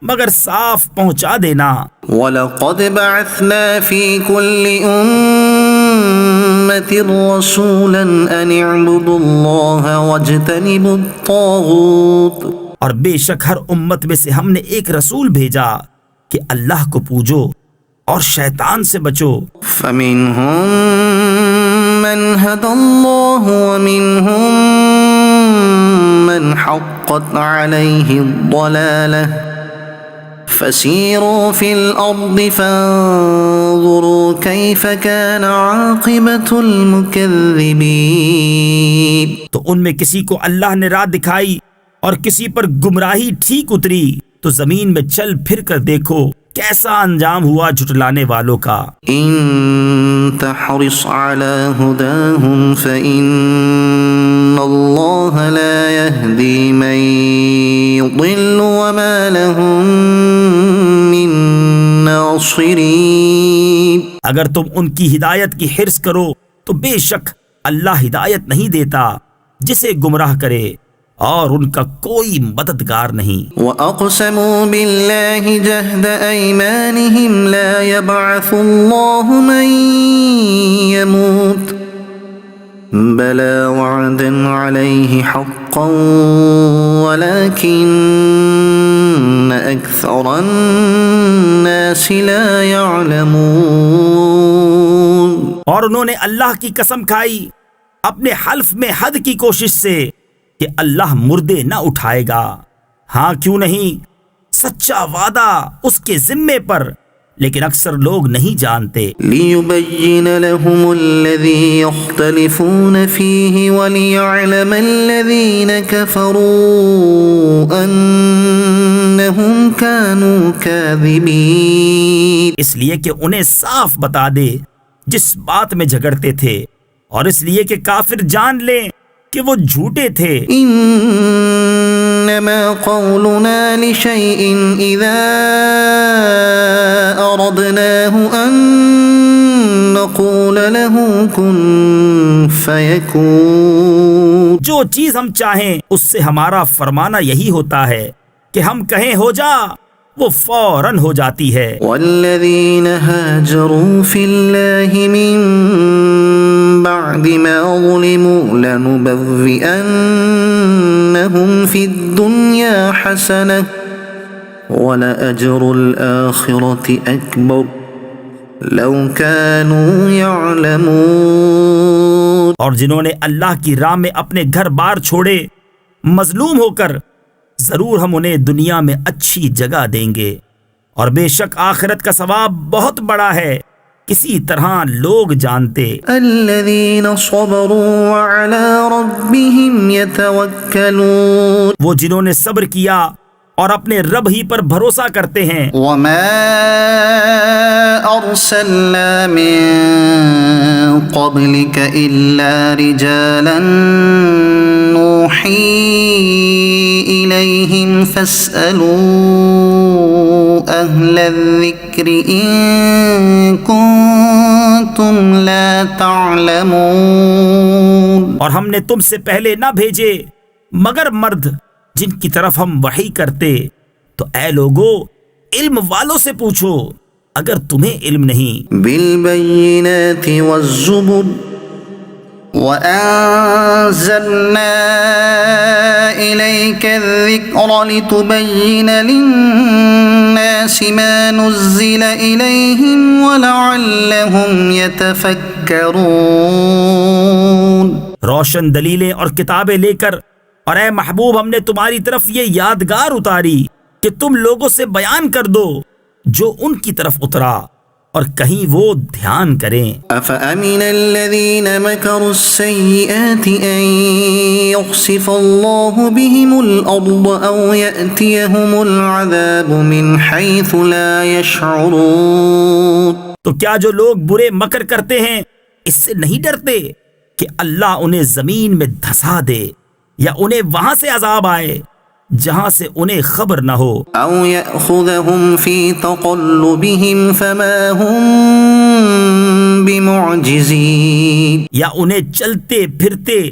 مگر صاف پہنچا دینا۔ وَلَقَدْ بَعَثْنَا فِي كُلِّ أُمَّةٍ رَسُولًا أَنِ اعْبُدُوا اللَّهَ وَاجْتَنِبُوا الطَّاغُوتَ، اور بے شک ہر امت میں سے ہم نے ایک رسول بھیجا کہ اللہ کو پوجو اور شیطان سے بچو۔ فَمِنْهُمْ مَنْ هَدَى اللَّهُ وَمِنْهُمْ مَنْ حَقَّتْ عَلَيْهِ الضَّلَالَةُ فَسِيرُوا فِي الْأَرْضِ فَانظُرُوا كَيْفَ كَانَ عَاقِبَةُ الْمُكَذِّبِينَ۔ تو ان میں کسی کو اللہ نے راہ دکھائی اور کسی پر گمراہی ٹھیک اتری، تو زمین میں چل پھر کر دیکھو کیسا انجام ہوا جھٹلانے والوں کا۔ إِن تَحْرِصْ عَلَى هُدَاهُمْ فَإِنَّ اللَّهَ لَا يَهْدِي مَن يُضِلُّ وَمَا لَهُم مِّن نَّاصِرِينَ۔ اگر تم ان کی ہدایت کی حرص کرو تو بے شک اللہ ہدایت نہیں دیتا جسے گمراہ کرے، اور ان کا کوئی مددگار نہیں۔ وَأَقْسَمُوا بِاللَّهِ جَهْدَ أَيْمَانِهِمْ لَا يَبْعَثُ اللَّهُ مَن يَمُوتُ بَلَىٰ وَعْدًا عَلَيْهِ حَقًّا وَلَٰكِنَّ أَكْثَرَ النَّاسِ لَا يَعْلَمُونَ۔ اور انہوں نے اللہ کی قسم کھائی اپنے حلف میں حد کی کوشش سے کہ اللہ مردے نہ اٹھائے گا، ہاں کیوں نہیں، سچا وعدہ اس کے ذمے پر، لیکن اکثر لوگ نہیں جانتے۔ لِيُبَيِّنَ لَهُمُ الَّذِي يَخْتَلِفُونَ فِيهِ وَلِيَعْلَمَ الَّذِينَ كَفَرُوا أَنَّهُمْ كَانُوا كَاذِبِينَ۔ اس لیے کہ انہیں صاف بتا دے جس بات میں جھگڑتے تھے، اور اس لیے کہ کافر جان لیں کہ وہ جھوٹے تھے۔ انما قولنا لشيء اذا اردناه ان نقول له كن فيكون۔ جو چیز ہم چاہیں اس سے ہمارا فرمانا یہی ہوتا ہے کہ ہم کہیں ہو جا، وہ فوراً ہو جاتی ہے۔ والذین هاجروا فی اللہ من بعد ما ظلموا لنبوئنهم فی الدنیا حسنة ولأجر الآخرة أکبر لو كانوا يعلمون۔ اور جنہوں نے اللہ کی راہ میں اپنے گھر بار چھوڑے مظلوم ہو کر، ضرور ہم انہیں دنیا میں اچھی جگہ دیں گے، اور بے شک آخرت کا ثواب بہت بڑا ہے، کسی طرح لوگ جانتے۔ الذین صبروا وعلی ربهم یتوکلون۔ وہ جنہوں نے صبر کیا اور اپنے رب ہی پر بھروسہ کرتے ہیں۔ وما ارسلنا من قبلك الا رجالا نوحی الیہم فاسألوا اہل الذکر ان کنتم لا تعلمون۔ اور ہم نے تم سے پہلے نہ بھیجے مگر مرد جن کی طرف ہم وحی کرتے، تو اے لوگو علم والوں سے پوچھو اگر تمہیں علم نہیں۔ بالبینات والزبر وأنزلنا إليك الذكر لتبين للناس ما نزل إليهم ولعلهم يتفكرون۔ روشن دلیلیں اور کتابیں لے کر، اور اے محبوب ہم نے تمہاری طرف یہ یادگار اتاری کہ تم لوگوں سے بیان کر دو جو ان کی طرف اترا، اور کہیں وہ دھیان کریں۔ أفأمن الذين مكروا السيئات أن يخسف الله بهم الأرض أو يأتيهم العذاب من حيث لا يشعرون۔ تو کیا جو لوگ برے مکر کرتے ہیں اس سے نہیں ڈرتے کہ اللہ انہیں زمین میں دھسا دے، یا انہیں وہاں سے عذاب آئے جہاں سے انہیں خبر نہ ہو؟ أو يأخذهم في تقلبهم فما هم بمعجزين۔ یا انہیں چلتے پھرتے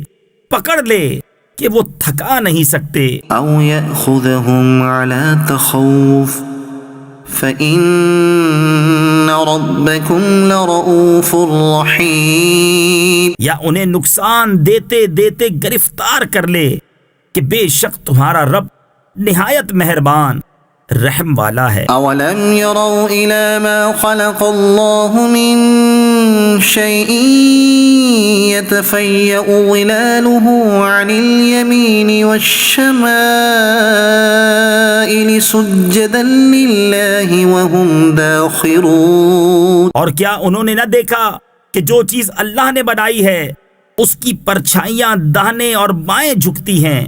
پکڑ لے کہ وہ تھکا نہیں سکتے. أو يأخذهم على تخوف فإن ربكم لرؤوف رحيم. یا انہیں نقصان دیتے دیتے گرفتار کر لے کہ بے شک تمہارا رب نہایت مہربان رحم والا ہے. أولم يروا إلى ما خلق الله من شيء يتفيأ ظلاله عن اليمين والشمائل سجدا لله وهم داخرون. اور کیا انہوں نے نہ دیکھا کہ جو چیز اللہ نے بنائی ہے اس کی پرچھائیاں داہنے اور بائیں جھکتی ہیں،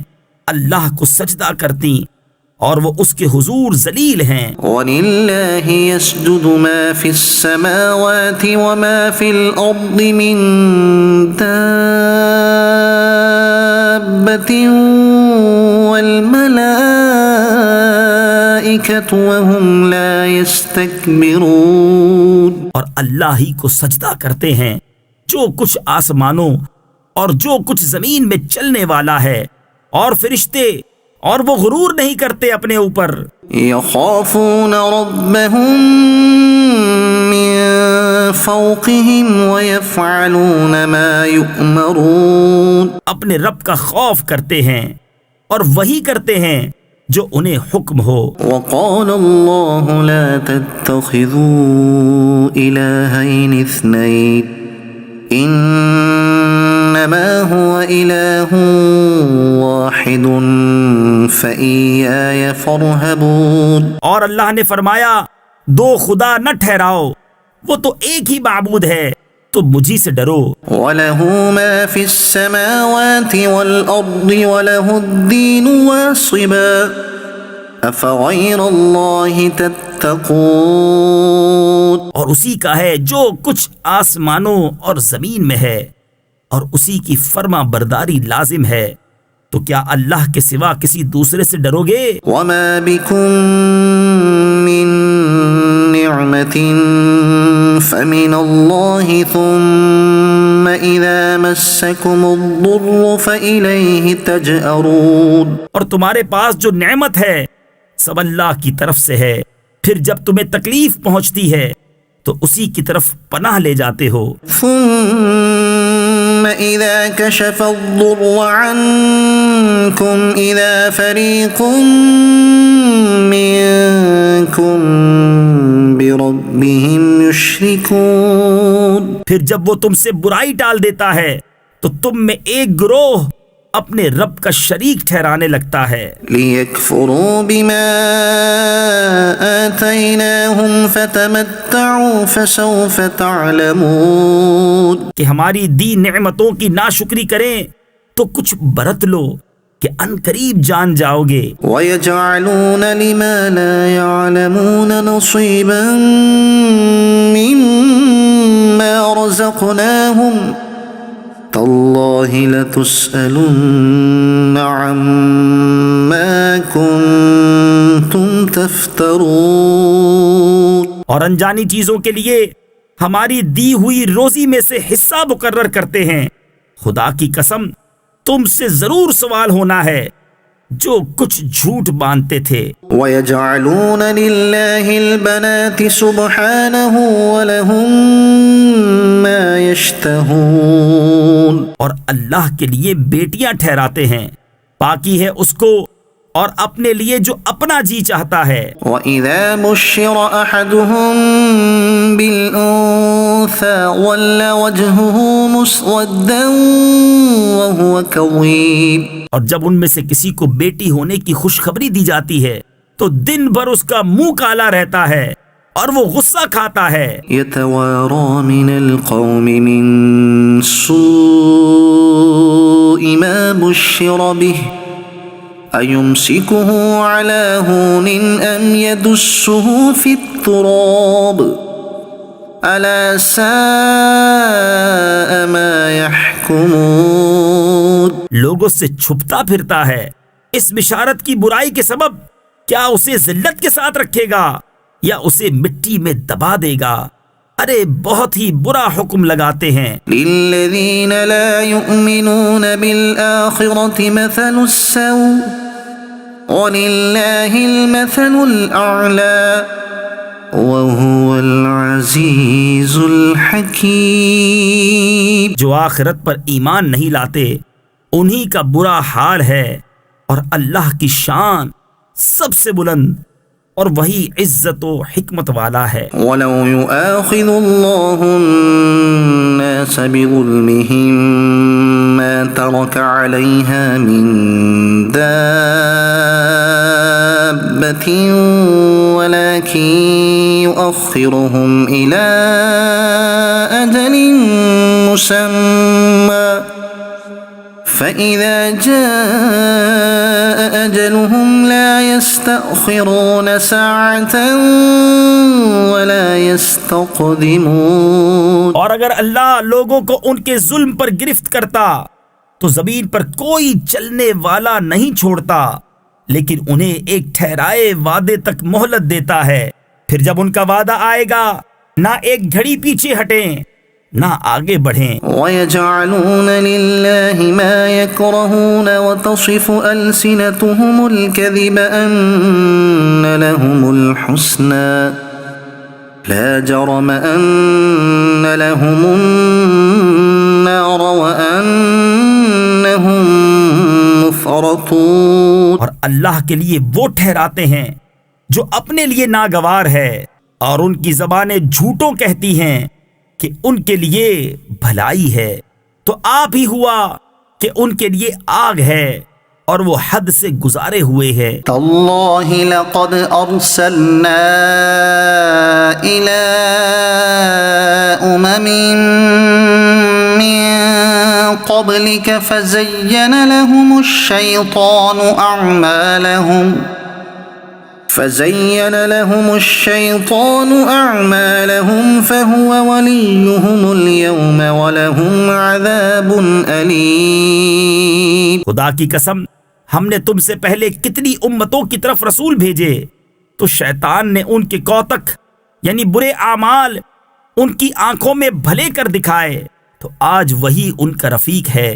اللہ کو سجدہ کرتی اور وہ اس کے حضور ذلیل ہیں. وَلِلَّهِ يَسْجُدُ مَا فِي السَّمَاوَاتِ وَمَا فِي الْأَرْضِ مِن دَابَّةٍ وَالْمَلَائِكَةُ وَهُمْ لَا يَسْتَكْبِرُونَ. اور اللہ ہی کو سجدہ کرتے ہیں جو کچھ آسمانوں اور جو کچھ زمین میں چلنے والا ہے، اور فرشتے، اور وہ غرور نہیں کرتے اپنے اوپر. يخافون ربهم من فوقهم ويفعلون ما يؤمرون. اپنے رب کا خوف کرتے ہیں اور وہی کرتے ہیں جو انہیں حکم ہو. وقال الله لا تتخذوا إلهين اثنين إنما هو إله واحد فإياي فارهبون. اور اللہ نے فرمایا دو خدا نہ ٹھہراؤ، وہ تو ایک ہی معبود ہے، تو مجھی سے ڈرو. وله ما في السماوات والأرض وله الدين واصبا أفغير الله تتقون. اور اسی کا ہے جو کچھ آسمانوں اور زمین میں ہے، اور اسی کی فرما برداری لازم ہے، تو کیا اللہ کے سوا کسی دوسرے سے ڈرو گے؟ وما بكم من نعمة فمن الله ثم إذا مسكم الضر فإليه تجأرون. اور تمہارے پاس جو نعمت ہے سب اللہ کی طرف سے ہے، پھر جب تمہیں تکلیف پہنچتی ہے تو اسی کی طرف پناہ لے جاتے ہو. ثم إذا كشف الضر عنكم إذا فريق منكم بربهم يشركون. پھر جب وہ تم سے برائی ٹال دیتا ہے تو تم میں ایک گروہ اپنے رب کا شریک ٹھہرانے لگتا ہے. ليكفروا بما آتيناهم فتمتعوا فسوف تعلمون. کہ ہماری دی نعمتوں کی ناشکری کریں تو کچھ برت لو کہ ان قریب جان جاؤ گے. ويجعلون لما لا يعلمون نصيبا مما رزقناهم تالله لتسألن عما كنتم تفترون. اور انجانی چیزوں کے لیے ہماری دی ہوئی روزی میں سے حصہ مقرر کرتے ہیں. خدا کی قسم تم سے ضرور سوال ہونا ہے جو کچھ جھوٹ باندھتے تھے. ويجعلون لله البنات سبحانه ولهم ما يشتهون. اور اللہ کے لیے بیٹیاں ٹھہراتے ہیں، پاکی ہے اس کو اور اپنے لیے جو اپنا جی چاہتا ہے. وَإِذَا بُشِّرَ أَحَدُهُم بِالْأُنثَىٰ وَلَّ وَجْهُهُ مُسْوَدًّا وَهُوَ كَظِيمٌ. اور جب ان میں سے کسی کو بیٹی ہونے کی خوشخبری دی جاتی ہے تو دن بھر اس کا منہ کالا رہتا ہے اور وہ غصہ کھاتا ہے. يَتَوَارَىٰ مِنَ الْقَوْمِ مِن سُوءِ مَا بُشِّرَ بِهِ أَيُمْسِكُهُ عَلَىٰ هُونٍ أَمْ يَدُسُّهُ فِي التُّرَابِ أَلَا سَاءَ مَا يَحْكُمُونَ. لوگوں سے چھپتا پھرتا ہے، اس بشارت کی برائی کے سبب کیا اسے ذلت کے ساتھ رکھے گا یا اسے مٹی میں دبا دے گا؟ ارے بہت ہی برا حکم لگاتے ہیں۔ للذین لا یؤمنون بالآخرة مثل السوء وللہ المثل الأعلی وهو العزیز الحکیم۔ جو آخرت پر ایمان نہیں لاتے انہی کا برا حال ہے، اور اللہ کی شان سب سے بلند اور وہی عزت و حکمت والا ہے۔ وَلَوْ يُؤَاخِذُ اللَّهُ النَّاسَ بِظُلْمِهِمْ مَا تَرَكَ عَلَيْهَا مِنْ دَابَّةٍ وَلَكِنْ يُؤَخِّرُهُمْ إِلَى أَجَلٍ مُّسَمًّى فَإِذَا جَاءَ أَجَلُهُمْ لَا يَسْتَأْخِرُونَ سَاعَةً وَلَا يَسْتَقْدِمُونَ۔ اور اگر اللہ لوگوں کو ان کے ظلم پر گرفت کرتا تو زمین پر کوئی چلنے والا نہیں چھوڑتا، لیکن انہیں ایک ٹھہرائے وعدے تک مہلت دیتا ہے، پھر جب ان کا وعدہ آئے گا نہ ایک گھڑی پیچھے ہٹیں نہ آگے بڑھیں۔ وَيَجْعَلُونَ لِلَّهِ مَا يَكْرَهُونَ وَتَصِفُ أَلْسِنَتُهُمُ الْكَذِبَ أَنَّ لَهُمُ الْحُسْنَى لَا جَرَمَ أَنَّ لَهُمُ النَّارَ وَأَنَّهُمْ مُفْرَطُونَ۔ اور اللہ کے لیے وہ ٹھہراتے ہیں جو اپنے لیے ناگوار ہے، اور ان کی زبانیں جھوٹوں کہتی ہیں کہ ان کے لیے بھلائی ہے، تو آپ ہی ہوا کہ ان کے لیے آگ ہے اور وہ حد سے گزارے ہوئے ہے۔ تاللہ لقد ارسلنا الى امم من قبلك فزين لهم الشيطان أعمالهم فهو وليهم اليوم ولهم عذاب أليم۔ خدا کی قسم ہم نے تم سے پہلے کتنی امتوں کی طرف رسول بھیجے، تو شیطان نے ان کے کوتک یعنی برے اعمال ان کی آنکھوں میں بھلے کر دکھائے، تو آج وہی ان کا رفیق ہے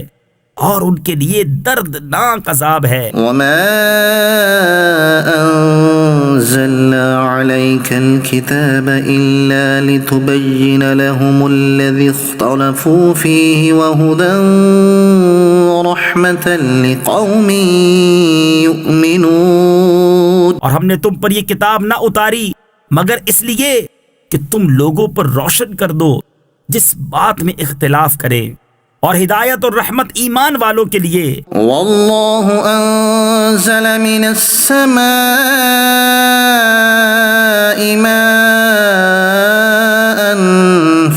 اور ان کے لیے دردناک عذاب ہے۔ وما أنزلنا عليك الكتاب إلا لتبين لهم الذي اختلفوا فيه وهدى ورحمة لقوم يؤمنون۔ اور ہم نے تم پر یہ کتاب نہ اتاری مگر اس لیے کہ تم لوگوں پر روشن کر دو جس بات میں اختلاف کرے، اور ہدایت اور رحمت ایمان والوں کے لیے۔ واللہ انزل من السماء ماء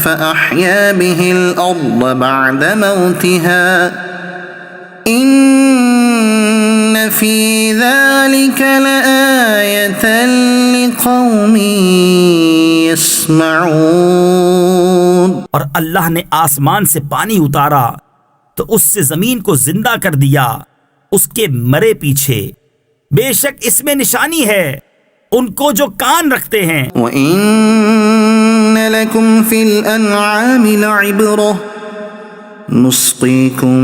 فأحیا به الأرض بعد موتها ان فی ذلك لآیة لقوم يسمعون۔ اور اللہ نے آسمان سے پانی اتارا تو اس سے زمین کو زندہ کر دیا اس کے مرے پیچھے، بے شک اس میں نشانی ہے ان کو جو کان رکھتے ہیں۔ وَإِنَّ لَكُمْ فِي الْأَنْعَامِ لَعِبْرَةً نُسْقِيكُم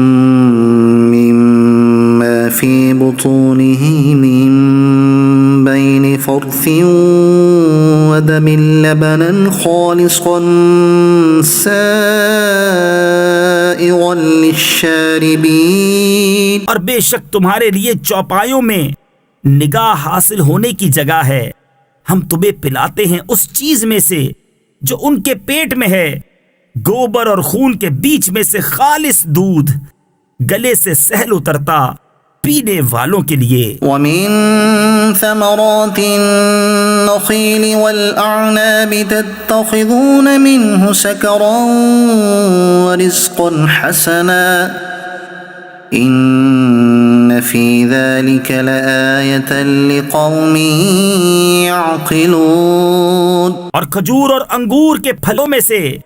مِّمَّا فِي بُطُونِهِ مِن بَيْنِ فَرْثٍ ودم لبنا خالصا سائغا للشاربین۔ اور بے شک تمہارے لیے چوپایوں میں نگاہ حاصل ہونے کی جگہ ہے، ہم تمہیں پلاتے ہیں اس چیز میں سے جو ان کے پیٹ میں ہے، گوبر اور خون کے بیچ میں سے خالص دودھ، گلے سے سہل اترتا پینے والوں کے لیے۔ وَمِن ثَمَرَاتِ النَّخِيلِ وَالْأَعْنَابِ تَتَّخِذُونَ مِنْهُ سَكَرًا وَرِزْقًا حَسَنًا إِنَّ فِي ذَلِكَ لَآيَةً لِقَوْمٍ يَعْقِلُونَ۔ اور کھجور اور انگور کے پھلوں میں سے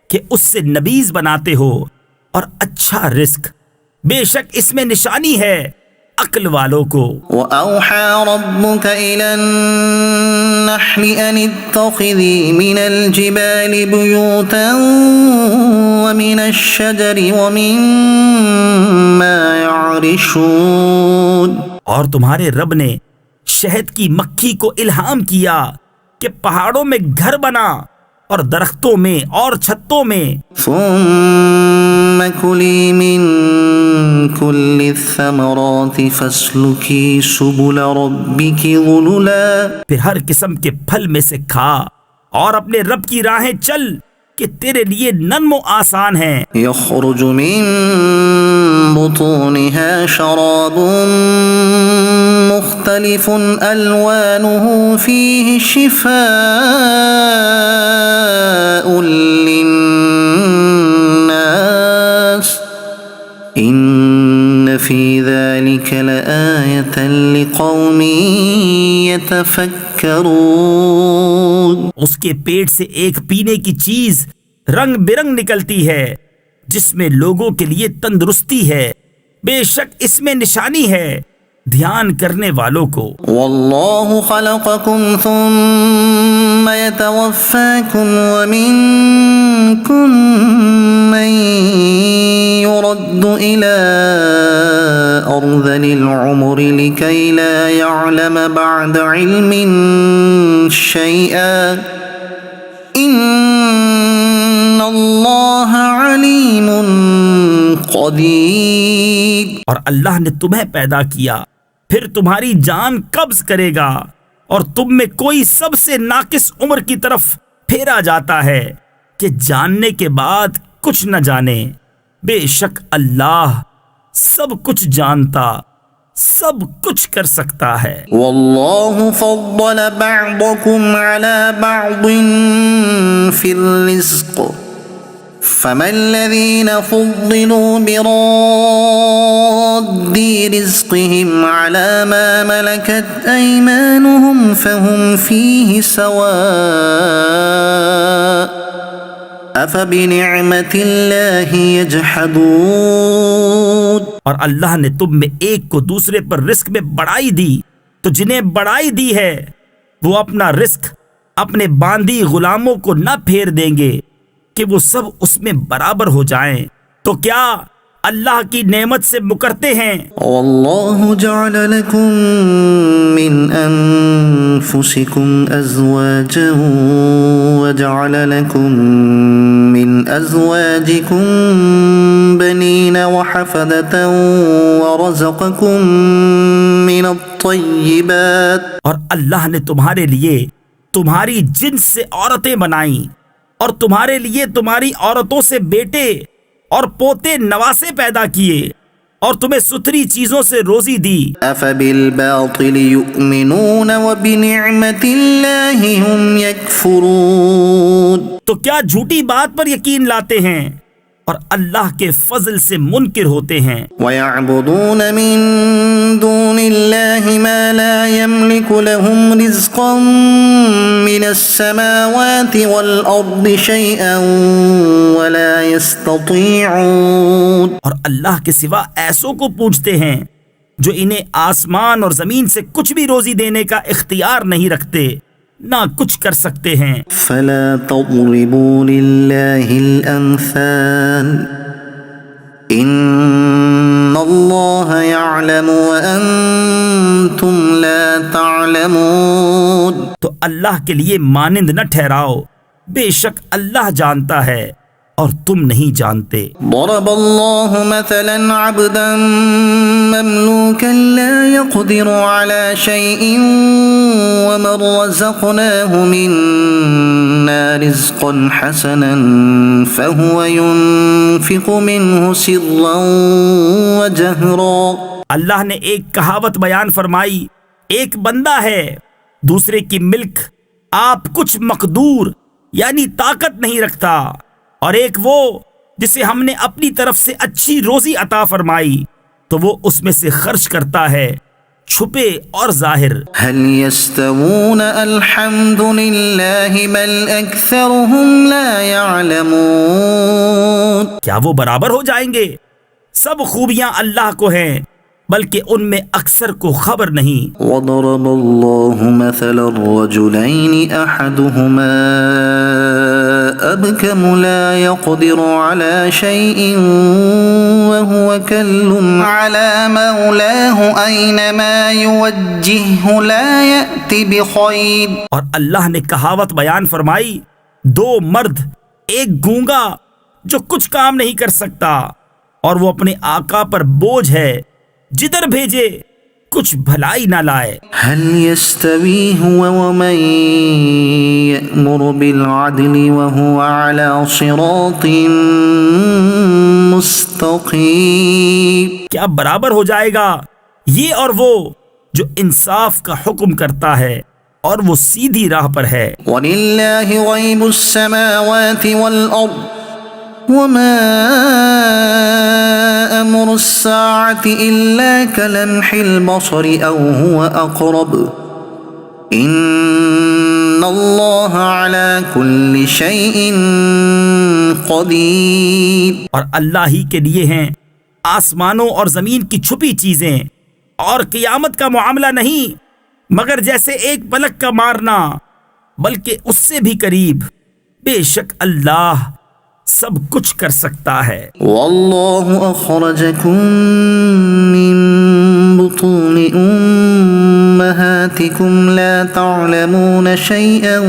کہ اس سے نبیذ بناتے ہو اور اچھا رزق، بے شک اس میں نشانی ہے عقل والوں کو۔ وَأَوْحَى رَبُّكَ إِلَى النحل أن اتخذي من الجبال بيوتا ومن الشجر ومما يعرشون. اور تمہارے رب نے شہد کی مکھی کو الہام کیا کہ پہاڑوں میں گھر بنا اور درختوں میں اور چھتوں میں. ثم كلي من كل الثمرات فاسلكي سبل ربك ذللا. پھر ہر قسم کے پھل میں سے کھا اور اپنے رب کی راہیں چل کہ تیرے لیے نرم و آسان ہیں. يخرج من بطونها شراب مختلف ألوانه فيه شفاء للناس إن في ذلك لآية لقوم يتفكرون. اس کے پیٹ سے ایک پینے کی چیز رنگ برنگ نکلتی ہے جس میں لوگوں کے لیے تندرستی ہے. بے شک اس میں نشانی ہے دھیان کرنے والوں کو. والله خلقكم ثم يتوفاكم ومنكم من يرد إلى أرذل العمر لكي لا يعلم بعد علم شيئا إن الله عليم قدير. اور اللہ نے تمہیں پیدا کیا پھر تمہاری جان قبض کرے گا اور تم میں کوئی سب سے ناقص عمر کی طرف پھیرا جاتا ہے کہ جاننے کے بعد کچھ نہ جانے. بے شک اللہ سب کچھ جانتا سب کچھ کر سکتا ہے. والله فضل بعضكم على بعض في الرزق فما الذين فضلوا براد رزقهم على ما ملكت أيمانهم فهم فيه سواء أفبنعمة الله يجحدون. اور اللہ نے تم میں ایک کو دوسرے پر رزق میں بڑائی دی تو جنہیں بڑائی دی ہے وہ اپنا رزق اپنے باندی غلاموں کو نہ پھیر دیں گے کہ وہ سب اس میں برابر ہو جائیں. تو کیا اللہ کی نعمت سے مکرتے ہیں؟ والله جعل لكم من أنفسكم أزواجا وجعل لكم من أزواجكم بنين وحفدة ورزقكم من الطيبات. اور اللہ نے تمہارے لیے تمہاری جنس سے عورتیں بنائیں اور تمہارے لیے تمہاری عورتوں سے بیٹے اور پوتے نواسے پیدا کیے اور تمہیں ستھری چیزوں سے روزی دی. أفبالباطل يؤمنون وبنعمة الله هم يكفرون. تو کیا جھوٹی بات پر یقین لاتے ہیں اور اللہ کے فضل سے منکر ہوتے ہیں. ويعبدون من دون الله ما لا يملك لهم رزقا من السماوات والأرض شيئا ولا يستطيعون. اور اللہ کے سوا ایسوں کو پوجتے ہیں جو انہیں آسمان اور زمین سے کچھ بھی روزی دینے کا اختیار نہیں رکھتے نہ کچھ کر سکتے ہیں. فلا تضربوا لله الأمثال إن الله يعلم وأنتم لا تعلمون. تو اللہ کے لیے مانند نہ ٹھہراؤ بے شک اللہ جانتا ہے اور تم نہیں جانتے. ضرب الله مثلا عبدا مملوكا لا يقدر على شيء ومن رزقناه منا رزقا حسنا فهو ينفق منه سرا وجهرا. اللہ نے ایک کہاوت بیان فرمائی، ایک بندہ ہے دوسرے کی ملک آپ کچھ مقدور یعنی طاقت نہیں رکھتا، اور ایک وہ جسے ہم نے اپنی طرف سے اچھی روزی عطا فرمائی تو وہ اس میں سے خرچ کرتا ہے چھپے اور ظاہر. هل يستوون الحمد لله بل اكثرهم لا يعلمون. کیا وہ برابر ہو جائیں گے؟ سب خوبیاں اللہ کو ہیں بلکہ ان میں اکثر کو خبر نہیں۔ وضرب الله مثلا الرجلين أحدهما أبكم لا يقدر على شيء وهو كل على مولاه أينما يوجهه لا يأتي بخير۔ اور اللہ نے کہاوت بیان فرمائی، دو مرد، ایک گونگا جو کچھ کام نہیں کر سکتا اور وہ اپنے آقا پر بوجھ ہے، جدھر بھیجے کچھ بھلائی نہ لائے۔ هل يستوي هو ومن يأمر بالعدل وهو على صراط مستقيم؟ کیا برابر ہو جائے گا یہ اور وہ جو انصاف کا حکم کرتا ہے اور وہ سیدھی راہ پر ہے۔ وَلِلَّهِ غَيْبُ السَّمَاوَاتِ وَالْأَرْضِ وَمَا أَمْرُ السَّاعَةِ إِلَّا كَلَمْحِ الْبَصَرِ أَوْ هُوَ أَقْرَبُ إِنَّ اللَّهَ عَلَى كُلِّ شَيْءٍ قَدِيرٌ۔ اور اللہ ہی کے لیے ہیں آسمانوں اور زمین کی چھپی چیزیں، اور قیامت کا معاملہ نہیں مگر جیسے ایک پلک کا مارنا، بلکہ اس سے بھی قریب۔ بے شک اللہ سب کچھ کر سکتا ہے۔ واللہ اخرجکم من بطون امہاتکم لا تعلمون شیئا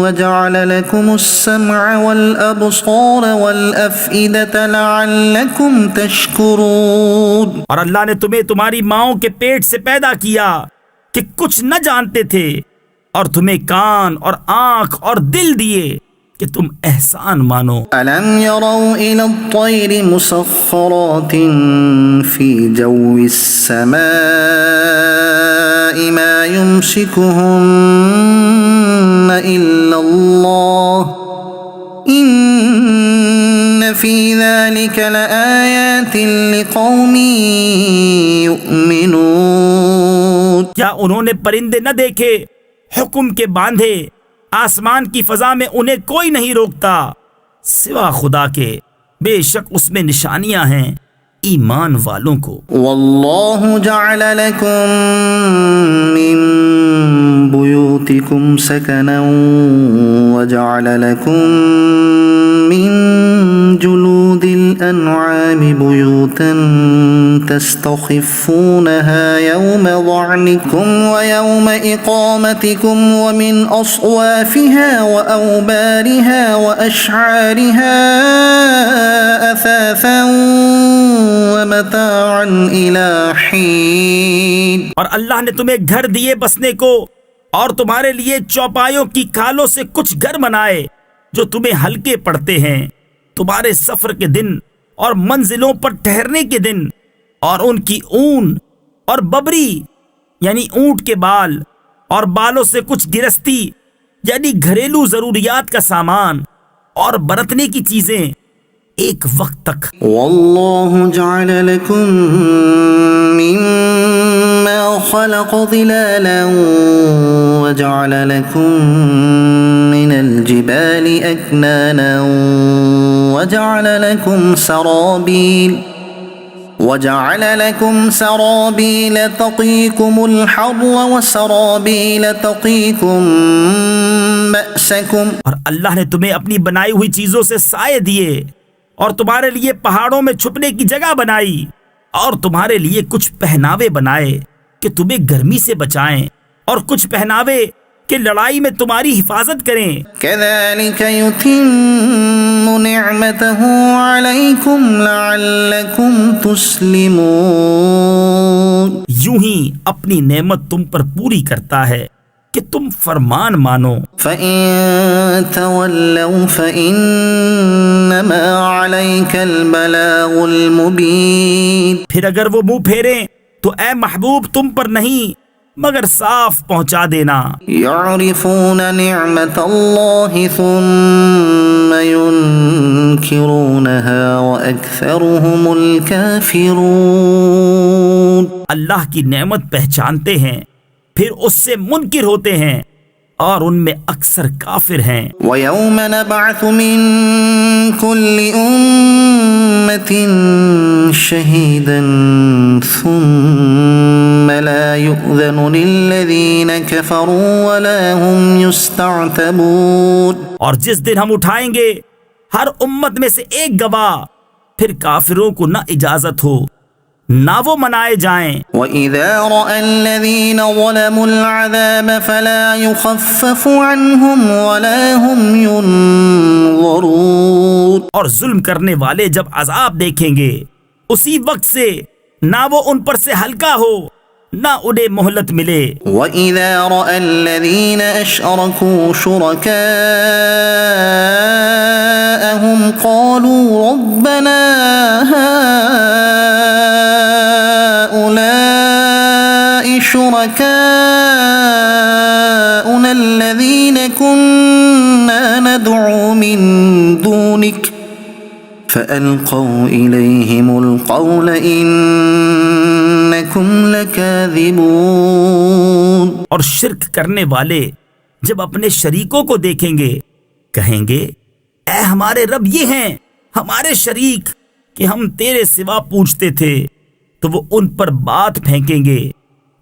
وجعل لکم السمع والابصار والافئدة لعلکم تشکرون۔ اور اللہ نے تمہیں تمہاری ماؤں کے پیٹ سے پیدا کیا کہ کچھ نہ جانتے تھے، اور تمہیں کان اور آنکھ اور دل دیے کہ تم احسان مانو۔ أَلَمْ يَرَوْا إِلَى الطَّيْرِ مُسَخَّرَاتٍ فِي جَوِّ السَّمَاءِ مَا يُمْسِكُهُنَّ إِلَّا اللَّهُ إِنَّ فِي ذَلِكَ لَآيَاتٍ لِقَوْمٍ يُؤْمِنُونَ۔ کیا انہوں نے پرندے نہ دیکھے حکم کے باندھے؟ آسمان کی فضا میں انہیں کوئی نہیں روکتا سوا خدا کے، بے شک اس میں نشانیاں ہیں ایمان والوں کو۔ واللہ جعل لکم من بیوتکم سکنا وجعل لکم من جلود الانعام بیوتا تستخفونها يوم ظعنكم ويوم اقامتكم ومن اصوافها واوبارها واشعارها اثاثا ومتاعا الى حين۔ اور اللہ نے تمہیں گھر دیے بسنے کو، اور تمہارے لیے چوپایوں کی کھالوں سے کچھ گھر بنائے جو تمہیں ہلکے پڑتے ہیں، تمہارے سفر کے دن اور منزلوں پر ٹھہرنے کے دن، اور ان کی اون اور ببری یعنی اونٹ کے بال اور بالوں سے کچھ گرستی یعنی گھریلو ضروریات کا سامان اور برتنے کی چیزیں ایک وقت تک۔ واللہ جعل لکم مما خلق ظلالا وجعل لکم من الجبال اکنانا وجعل لكم سرابيل تقيكم الحر وسرابيل تقيكم بأسكم۔ اور اللہ نے تمہیں اپنی بنائی ہوئی چیزوں سے سائے دیے، اور تمہارے لیے پہاڑوں میں چھپنے کی جگہ بنائی، اور تمہارے لیے کچھ پہناوے بنائے کہ تمہیں گرمی سے بچائیں، اور کچھ پہناوے کہ لڑائی میں تمہاری حفاظت کریں۔ كذلك يتم نعمته عليكم لعلكم تسلمون۔ یوں ہی اپنی نعمت تم پر پوری کرتا ہے کہ تم فرمان مانو۔ فَإِن تَوَلَّوْا فَإِنَّمَا عَلَيْكَ الْبَلَاغُ الْمُبِينُ۔ پھر اگر وہ منہ پھیریں تو اے محبوب تم پر نہیں مگر صاف پہنچا دینا۔ يعرفون نعمت اللہ ثم ينکرونها وأكثرهم الكافرون۔ اللہ کی نعمت پہچانتے ہیں پھر اس سے منکر ہوتے ہیں اور ان میں اکثر کافر ہیں۔ وَيَوْمَ نَبْعَثُ مِن كُلِّ أمة شهيدا ثم لا يؤذن للذين كفروا ولا هم يستعتبون. اور جس دن ہم اٹھائیں گے ہر امت میں سے ایک گواہ، پھر کافروں کو نہ اجازت ہو نہ وہ منائے جائیں. وَإِذَا رَأَى الَّذِينَ ظَلَمُوا الْعَذَابَ فَلَا يُخَفَّفُ عَنْهُمْ وَلَا هُمْ يُنظَرُونَ. اور ظلم کرنے والے جب عذاب دیکھیں گے اسی وقت سے نہ وہ ان پر سے ہلکا ہو نہ انہیں مہلت ملے. وَإِذَا رَأَى الَّذِينَ أَشْرَكُوا شُرَكَاءَهُمْ قَالُوا رَبَّنَا هَؤُلَاءِ شُرَكَاؤُنَا الَّذِينَ كُنَّا نَدْعُو مِن دُونِكَ فَأَلْقَوْا إِلَيْهِمُ الْقَوْلَ إِنَّكُمْ لَكَاذِبُونَ. اور شرک کرنے والے جب اپنے شریکوں کو دیکھیں گے کہیں گے اے ہمارے رب یہ ہیں ہمارے شریک کہ ہم تیرے سوا پوچھتے تھے، تو وہ ان پر بات پھینکیں گے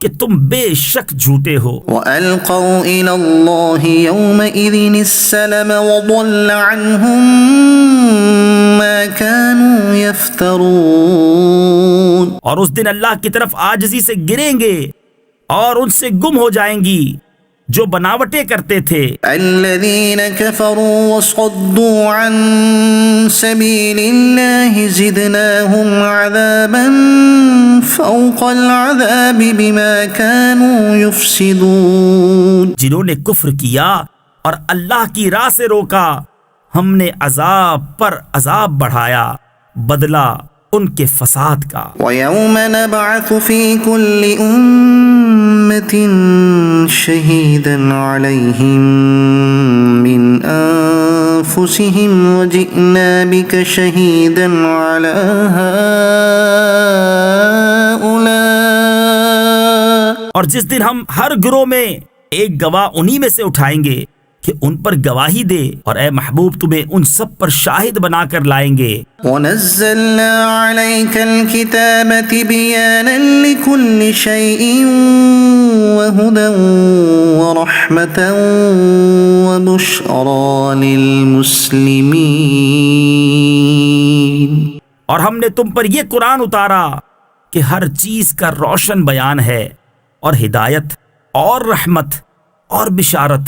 کہ تم بے شک جھوٹے ہو. وَأَلْقَوْا إِلَى اللَّهِ يَوْمَئِذٍ السَّلَمَ وَضَلَّ عَنْهُمْ مَا كَانُوا يَفْتَرُونَ. اور اس دن اللہ کی طرف عاجزی سے گریں گے اور ان سے گم ہو جائیں گی جو بناوٹیں کرتے تھے. الَّذِينَ كَفَرُوا وَصَدُّوا عَن سَبِيلِ اللَّهِ زِدْنَاهُمْ عَذَابًا فَوْقَ الْعَذَابِ بِمَا كَانُوا يُفْسِدُونَ. جنہوں نے کفر کیا اور اللہ کی راہ سے روکا ہم نے عذاب پر عذاب بڑھایا بدلہ ان کے فساد کا. وَيَوْمَ نَبْعَثُ فِي كُلِّ أُمَّةٍ شَهِيدًا عَلَيْهِمْ مِنْ أَنفُسِهِمْ وَجِئْنَا بِكَ شَهِيدًا عَلَى هَؤُلَاءِ. اور جس دن ہم ہر گروہ میں ایک گواہ انہی میں سے اٹھائیں گے کہ ان پر گواہی دے، اور اے محبوب تمہیں ان سب پر شاہد بنا کر لائیں گے. وَنَزَّلْنَا عَلَيْكَ الْكِتَابَ تِبْيَانًا لِكُلِّ شَيْءٍ وَهُدًى وَرَحْمَةً وَبُشْرَى لِلْمُسْلِمِينَ. اور ہم نے تم پر یہ قرآن اتارا کہ ہر چیز کا روشن بیان ہے اور ہدایت اور رحمت اور بشارت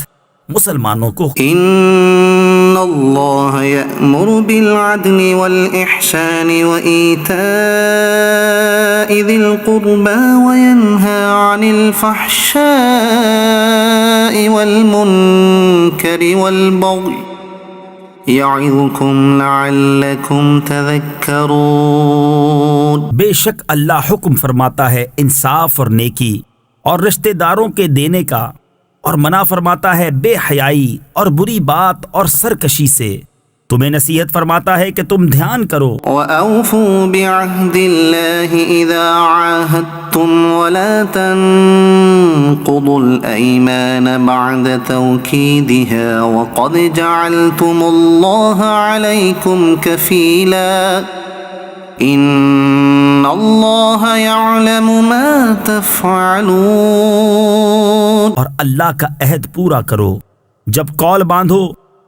مسلمانوں کو. ان اللہ یأمر بالعدل والإحسان وإیتاء ذی القربى وینہى عن الفحشاء والمنکر والبغی یعظکم لعلکم تذکرون. بے شک اللہ حکم فرماتا ہے انصاف اور نیکی اور رشتہ داروں کے دینے کا، اور منع فرماتا ہے بے حیائی اور بری بات اور سرکشی سے. تمہیں نصیحت فرماتا ہے کہ تم دھیان کرو. وَأَوْفُوا بِعَهْدِ اللَّهِ إِذَا عَاهَدتُّمْ وَلَا تَنقُضُوا الْأَيْمَانَ بَعْدَ تَوْكِيدِهَا وَقَدْ جَعَلْتُمُ اللَّهَ عَلَيْكُمْ كَفِيلًا ان اللہ یعلم ما تفعلون. اور اللہ کا عہد پورا کرو جب قول باندھو،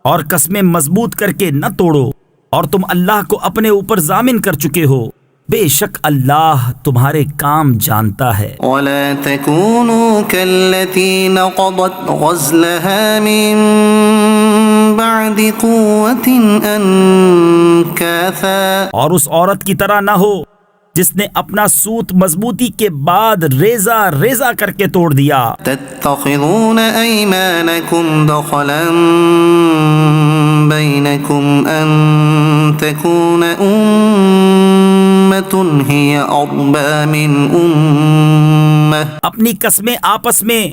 اور قسمیں مضبوط کر کے نہ توڑو، اور تم اللہ کو اپنے اوپر ضامن کر چکے ہو، بے شک اللہ تمہارے کام جانتا ہے. ولا تكونوا كالتي نقضت غزلها من بعد قوة انكاثا. اور اس عورت کی طرح نہ ہو جس نے اپنا سوت مضبوطی کے بعد ریزہ ریزہ کر کے توڑ دیا. تتخذون ایمانکم دخلا بینکم ان تکون امة ہی اربا من امة. اپنی قسمیں آپس میں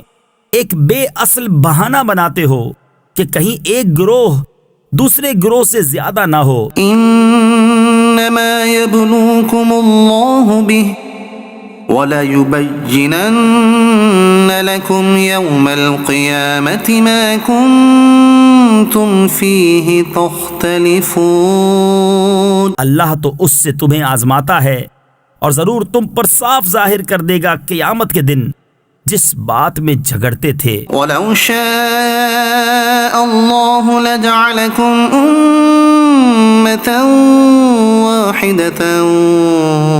ایک بے اصل بہانہ بناتے ہو کہ کہیں ایک گروہ دوسرے گروہ سے زیادہ نہ ہو. انما يبلوكم الله به وليبينن لكم يوم القيامة ما كنتم فيه تختلفون. اللہ تو اس سے تمہیں آزماتا ہے اور ضرور تم پر صاف ظاہر کر دے گا قیامت کے دن جس بات میں جھگڑتے تھے. وَلَوْ شَاءَ اللَّهُ لَجَعَلَكُمْ أُمَّةً وَاحِدَةً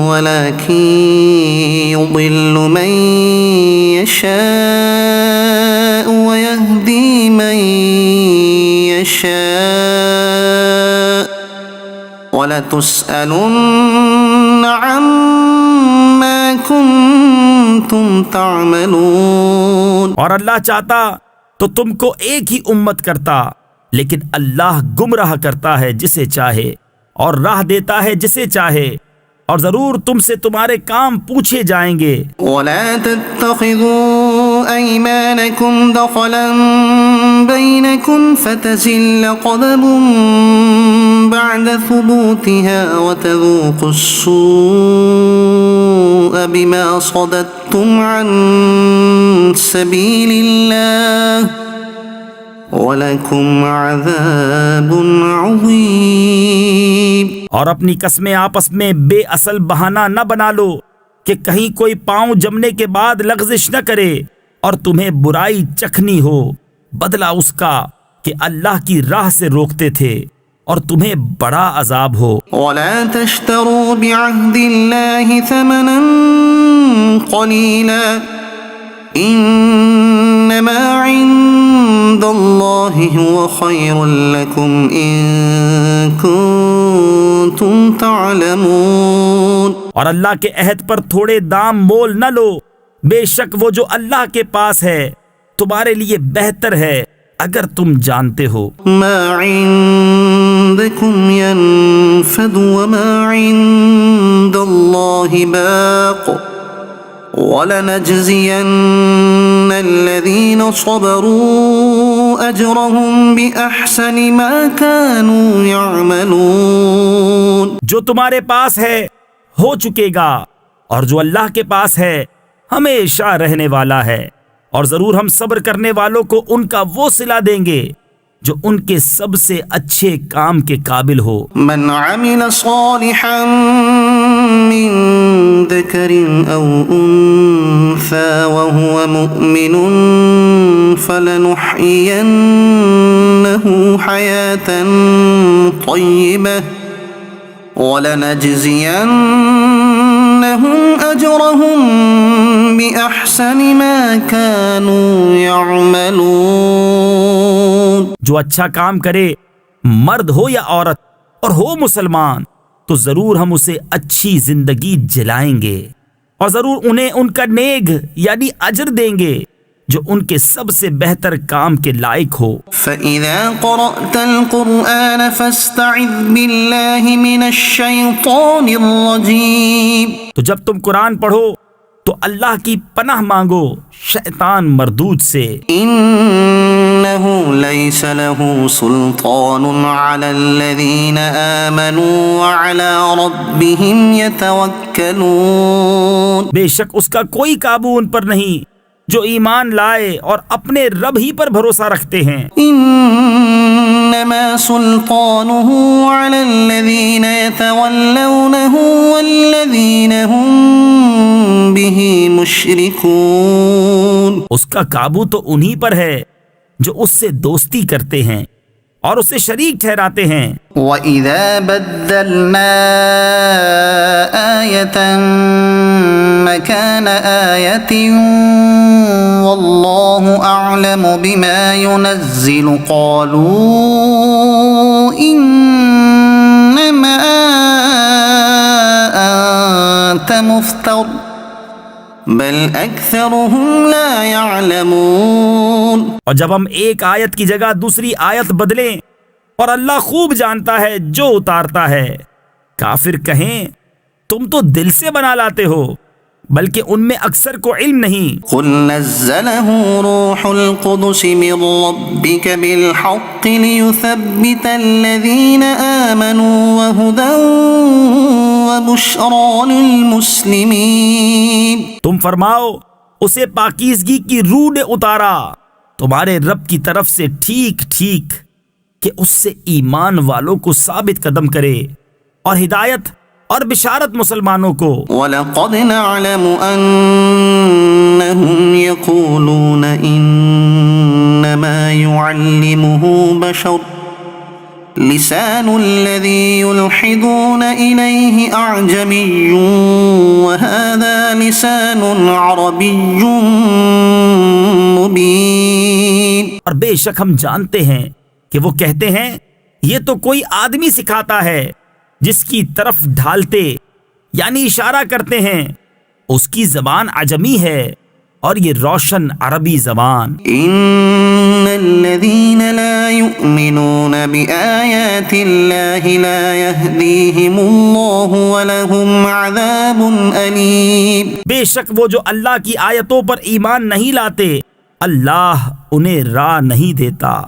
وَلَكِنْ يُضِلُّ مَنْ يَشَاءُ وَيَهْدِي مَنْ يَشَاءُ وَلَتُسْأَلُنَّ عَمَّا كُنْتُمْ تعملون. اور اللہ چاہتا تو تم کو ایک ہی امت کرتا، لیکن اللہ گمراہ کرتا ہے جسے چاہے اور راہ دیتا ہے جسے چاہے، اور ضرور تم سے تمہارے کام پوچھے جائیں گے. وَلَا تَتَّخِذُوا أَيْمَانَكُمْ دَخَلًا بَيْنَكُمْ فَتَزِلَّ قَدَمٌ بَعْدَ ثُبُوتِهَا وَتَذُوقُوا السُّوءَ بِمَا صَدَدتُّمْ عَن سَبِيلِ اللَّهِ وَلَكُمْ عَذَابٌ عَظِيمٌ. اور اپنی قسمیں آپس میں بے اصل بہانہ نہ بنا لو کہ کہیں کوئی پاؤں جمنے کے بعد لغزش نہ کرے اور تمہیں برائی چکھنی ہو، بدلہ اس کا کہ اللہ کی راہ سے روکتے تھے اور تمہیں بڑا عذاب ہو. وَلَا تَشْتَرُوا بِعَهْدِ اللَّهِ ثَمَنًا قَلِيلًا إِنَّمَا عِندَ اللَّهِ هُوَ خَيْرٌ لَكُمْ إِن كُنتُمْ تعلمون. اور اللہ کے عہد پر تھوڑے دام مول نہ لو، بے شک وہ جو اللہ کے پاس ہے تمہارے لیے بہتر ہے اگر تم جانتے ہو. ما عندكم ينفد وما عند الله باق وَلَنَجْزِيَنَّ الَّذِينَ صَبَرُوا أَجْرَهُمْ بِأَحْسَنِ مَا كَانُوا يَعْمَلُونَ. جو تمہارے پاس ہے ہو چکے گا، اور جو اللہ کے پاس ہے ہمیشہ رہنے والا ہے، اور ضرور ہم صبر کرنے والوں کو ان کا وہ صلہ دیں گے جو ان کے سب سے اچھے کام کے قابل ہو. من عمل صالحا من ذكر أو أنثى وهو مؤمن فلنحيينه حياة طيبة ولنجزينهم أجرهم بأحسن ما كانوا يعملون. جو اچھا کام کرے، مرد ہو یا عورت اور ہو مسلمان، تو ضرور ہم اسے اچھی زندگی جلائیں گے، اور ضرور انہیں ان کا نیک یعنی اجر دیں گے جو ان کے سب سے بہتر کام کے لائق ہو. فَإِذَا قَرَأْتَ الْقُرْآنَ فَاسْتَعِذْ بِاللَّهِ مِنَ الشَّيْطَانِ الرَّجِيمِ. تو جب تم قرآن پڑھو تو اللہ کی پناہ مانگو شیطان مردود سے. إِنَّهُ لَيْسَ لَهُ سُلْطَانٌ عَلَى الَّذِينَ آمَنُوا وَعَلَى رَبِّهِمْ يَتَوَكَّلُونَ. بے شک اس کا کوئی قابو ان پر نہیں جو ایمان لائے اور اپنے رب ہی پر بھروسہ رکھتے ہیں. إِنَّمَا سُلْطَانُهُ عَلَى الَّذِينَ يَتَوَلَّوْنَهُ وَالَّذِينَ هُمْ بِهِ مُشْرِكُونَ. اس کا قابو تو انہی پر ہے جو اس سے دوستی کرتے ہیں اور اسے شریک ٹھہراتے ہیں. وَإِذَا بَدَّلْنَا آيَةً مَكَانَ آيَةٍ وَاللَّهُ أَعْلَمُ بِمَا يُنَزِّلُ قَالُوا إِنَّمَا أَنْتَ مُفْتَرٍ بل اکثرهم لا يعلمون. اور جب ہم ایک آیت کی جگہ دوسری آیت بدلیں، اور اللہ خوب جانتا ہے جو اتارتا ہے، کافر کہیں تم تو دل سے بنا لاتے ہو، بلکہ ان میں اکثر کو علم نہیں. قل نزله روح القدس من ربك بالحق ليثبت الذين آمنوا وهدى وبشرى للمسلمين. تم فرماؤ اسے پاکیزگی کی روح نے اتارا تمہارے رب کی طرف سے ٹھیک ٹھیک کہ اس سے ایمان والوں کو ثابت قدم کرے اور ہدایت اور بشارت مسلمانوں کو۔ وَلَقَدْ نَعْلَمُ أَنَّهُمْ يَقُولُونَ إِنَّمَا يُعَلِّمُهُ بَشَرٌ لسان الذي يلحدون إليه أعجمي وهذا لسان عربي مبين۔ اور بے شک ہم جانتے ہیں کہ وہ کہتے ہیں یہ تو کوئی آدمی سکھاتا ہے جس کی طرف ڈھالتے یعنی اشارہ کرتے ہیں، اس کی زبان عجمی ہے اور یہ روشن عربی زبان۔ ان الذين لا يؤمنون بآيات الله لا يهديهم الله ولهم عذاب أليم۔ بے شک وہ جو اللہ کی آیتوں پر ایمان نہیں لاتے اللہ انہیں راہ نہیں دیتا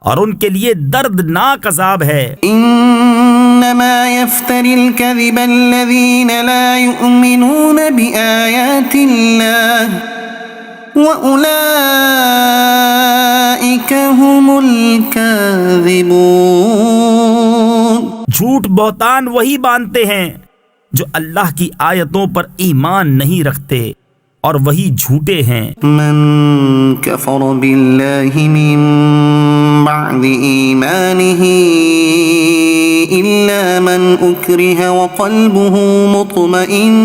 اور ان کے لیے دردناک عذاب ہے۔ انما يفتري الكذب الذين لا يؤمنون بآيات الله وَأُولَئِكَ هُمُ الْكَاذِبُونَ۔ جھوٹ بہتان وہی باندھتے ہیں جو اللہ کی آیتوں پر ایمان نہیں رکھتے اور وہی جھوٹے ہیں۔ من كفر بالله من بعد إيمانه إلا من أكره وقلبه مطمئن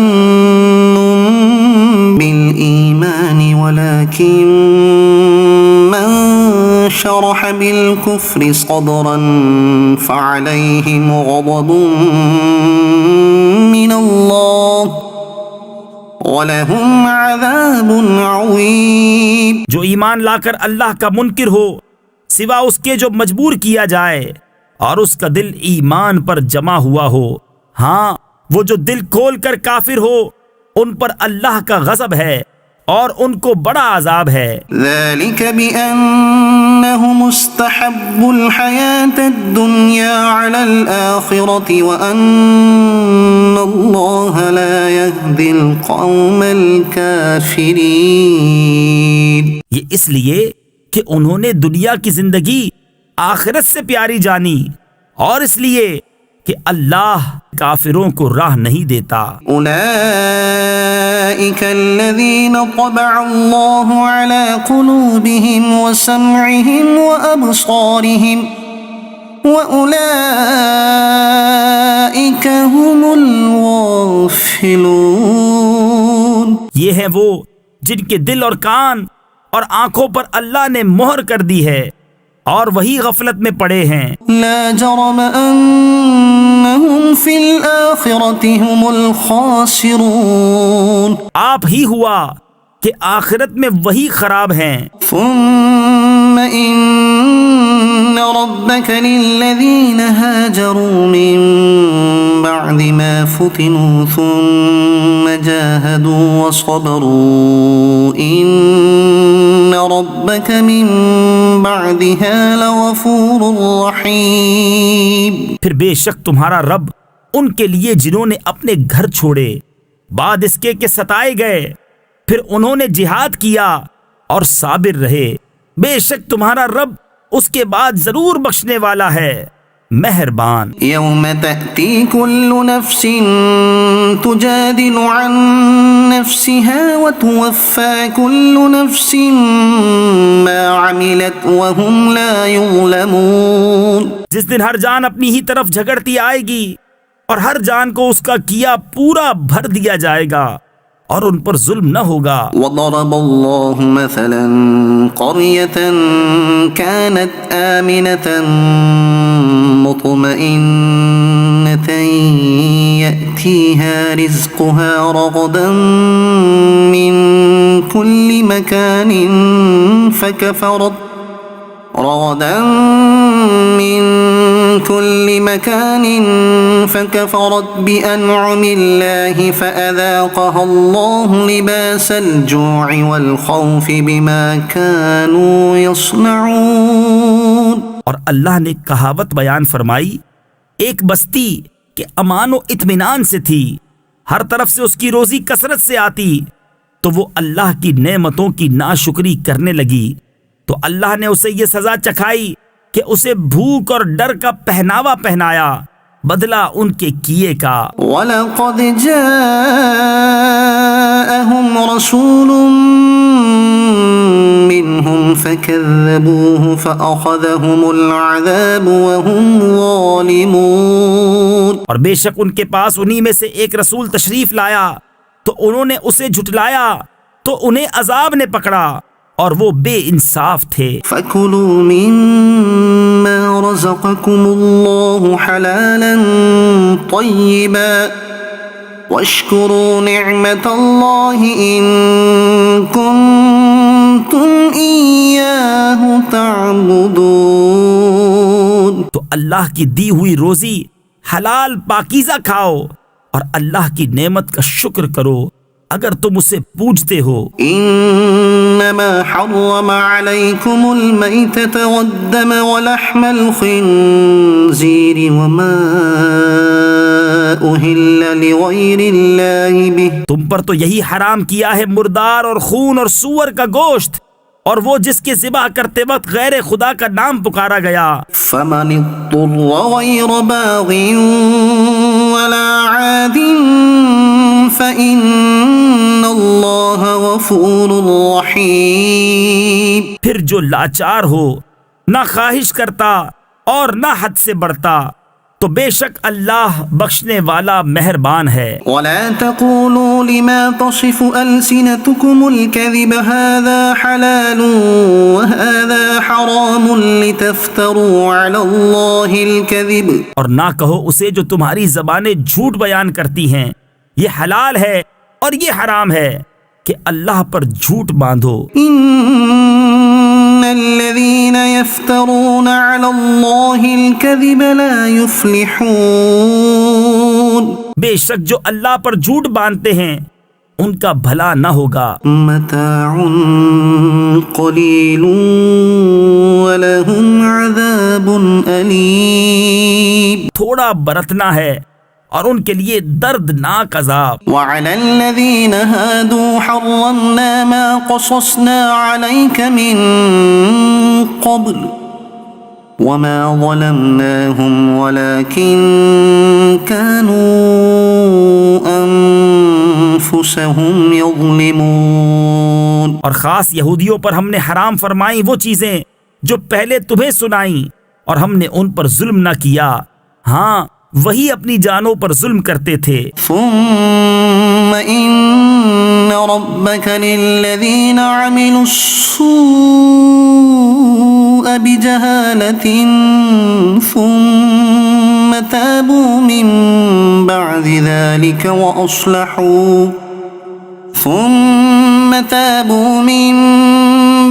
بالإيمان ولكن من شرح بالكفر صدرا فعليهم غضب من الله وَلَهُمْ عَذَابٌ عَظِيمٌ۔ جو ایمان لا کر اللہ کا منکر ہو سوا اس کے جو مجبور کیا جائے اور اس کا دل ایمان پر جمع ہوا ہو، ہاں وہ جو دل کھول کر کافر ہو ان پر اللہ کا غضب ہے اور ان کو بڑا عذاب ہے۔ ذَلِكَ بِأَنَّهُمُ اسْتَحَبُّوا الْحَيَاةَ الدُّنْيَا عَلَى الْآخِرَةِ وَأَنَّ اللَّهَ لَا يَهْدِي الْقَوْمَ الْكَافِرِينَ۔ یہ اس لیے کہ انہوں نے دنیا کی زندگی آخرت سے پیاری جانی اور اس لیے کہ اللہ کافروں کو راہ نہیں دیتا۔ اولئک الذین طبع اللہ علی قلوبہم وسمعہم وابصارہم واولئک هم الغافلون۔ یہ ہیں وہ جن کے دل اور کان اور آنکھوں پر اللہ نے مہر کر دی ہے اور وہی غفلت میں پڑے ہیں۔ لا جرم انہم فی الآخرۃ هم الخاسرون۔ آپ ہی ہوا کہ آخرت میں وہی خراب ہیں۔ ثم ان ربک للذین هاجروا من بعد ما فتنوا ثم جاهدوا وصبروا ان ربک من بعدها لغفور رحیم۔ پھر بے شک تمہارا رب ان کے لیے جنہوں نے اپنے گھر چھوڑے بعد اس کے کہ ستائے گئے پھر انہوں نے جہاد کیا اور صابر رہے، بے شک تمہارا رب اس کے بعد ضرور بخشنے والا ہے، مہربان۔ یوم تأتی کل نفس تجادل عن نفسها وتوفى كل نفس ما عملت وهم لا يظلمون۔ جس دن ہر جان اپنی ہی طرف جھگڑتی آئے گی اور ہر جان کو اس کا کیا پورا بھر دیا جائے گا اور ان پر ظلم نہ ہوگا۔ وضرب الله مثلا قرية كانت آمنة مطمئنة يأتيها رزقها رغدا من كل مكان فكفرت بأنعم الله فأذاقها الله لباس الجوع والخوف بما كانوا يصنعون۔ اور اللہ نے کہاوت بیان فرمائی، ایک بستی کہ امان و اطمینان سے تھی، ہر طرف سے اس کی روزی کثرت سے آتی، تو وہ اللہ کی نعمتوں کی ناشکری کرنے لگی تو اللہ نے اسے یہ سزا چکھائی کہ اسے بھوک اور ڈر کا پہناوا پہنایا، بدلہ ان کے کیے کا۔ وَلَقَدْ جَاءَهُمْ رَسُولٌ مِّنْهُمْ فَكَذَّبُوهُ فَأَخَذَهُمُ الْعَذَابُ وَهُمْ ظَالِمُونَ۔ اور بے شک ان کے پاس انہی میں سے ایک رسول تشریف لایا تو انہوں نے اسے جھٹلایا تو انہیں عذاب نے پکڑا اور وہ بے انصاف تھے۔ فَكُلُوا مِمَّا رَزَقَكُمُ اللَّهُ حَلَالًا طَيِّبًا وَاشْكُرُوا نِعْمَةَ اللَّهِ إِن كُنتُمْ إِيَّاهُ تَعْبُدُونَ۔ تو اللہ کی دی ہوئی روزی حلال پاکیزہ کھاؤ اور اللہ کی نعمت کا شکر کرو اگر تم اسے پوجتے ہو۔ انما حرم عليكم الميتة والدم ولحم الخنزير وما أهل لغير الله به۔ تم پر تو یہی حرام کیا ہے مردار اور خون اور سور کا گوشت اور وہ جس کے ذبح کرتے وقت غیر خدا کا نام پکارا گیا۔ فمن اضطر غير باغ ولا عاد فإن اللہ غفور رحیم۔ پھر جو لاچار ہو، نہ خواہش کرتا اور نہ حد سے بڑھتا، تو بے شک اللہ بخشنے والا مہربان ہے۔ ولا تقولوا لما تصف ألسنتكم الكذب هذا حلال وهذا حرام لتفتروا على الله الكذب۔ اور نہ کہو اسے جو تمہاری زبانیں جھوٹ بیان کرتی ہیں، یہ حلال ہے اور یہ حرام ہے کہ اللہ پر جھوٹ باندھو۔ ان الذين يفترون على الله الكذب لا يفلحون۔ بے شک جو اللہ پر جھوٹ باندھتے ہیں ان کا بھلا نہ ہوگا۔ متاع قلیل ولهم عذاب علیم۔ تھوڑا برتنا ہے اور ان کے لیے دردناک عذاب۔ وعلى الذين هادوا حرمنا ما قصصنا عليك من قبل وما ظلمناهم ولكن كانوا أنفسهم يظلمون۔ اور خاص یہودیوں پر ہم نے حرام فرمائی وہ چیزیں جو پہلے تمہیں سنائیں اور ہم نے ان پر ظلم نہ کیا، ہاں وہی اپنی جانوں پر ظلم کرتے تھے۔ ثم ان ربك للذين عملوا السوء بجهالة ثم تابوا من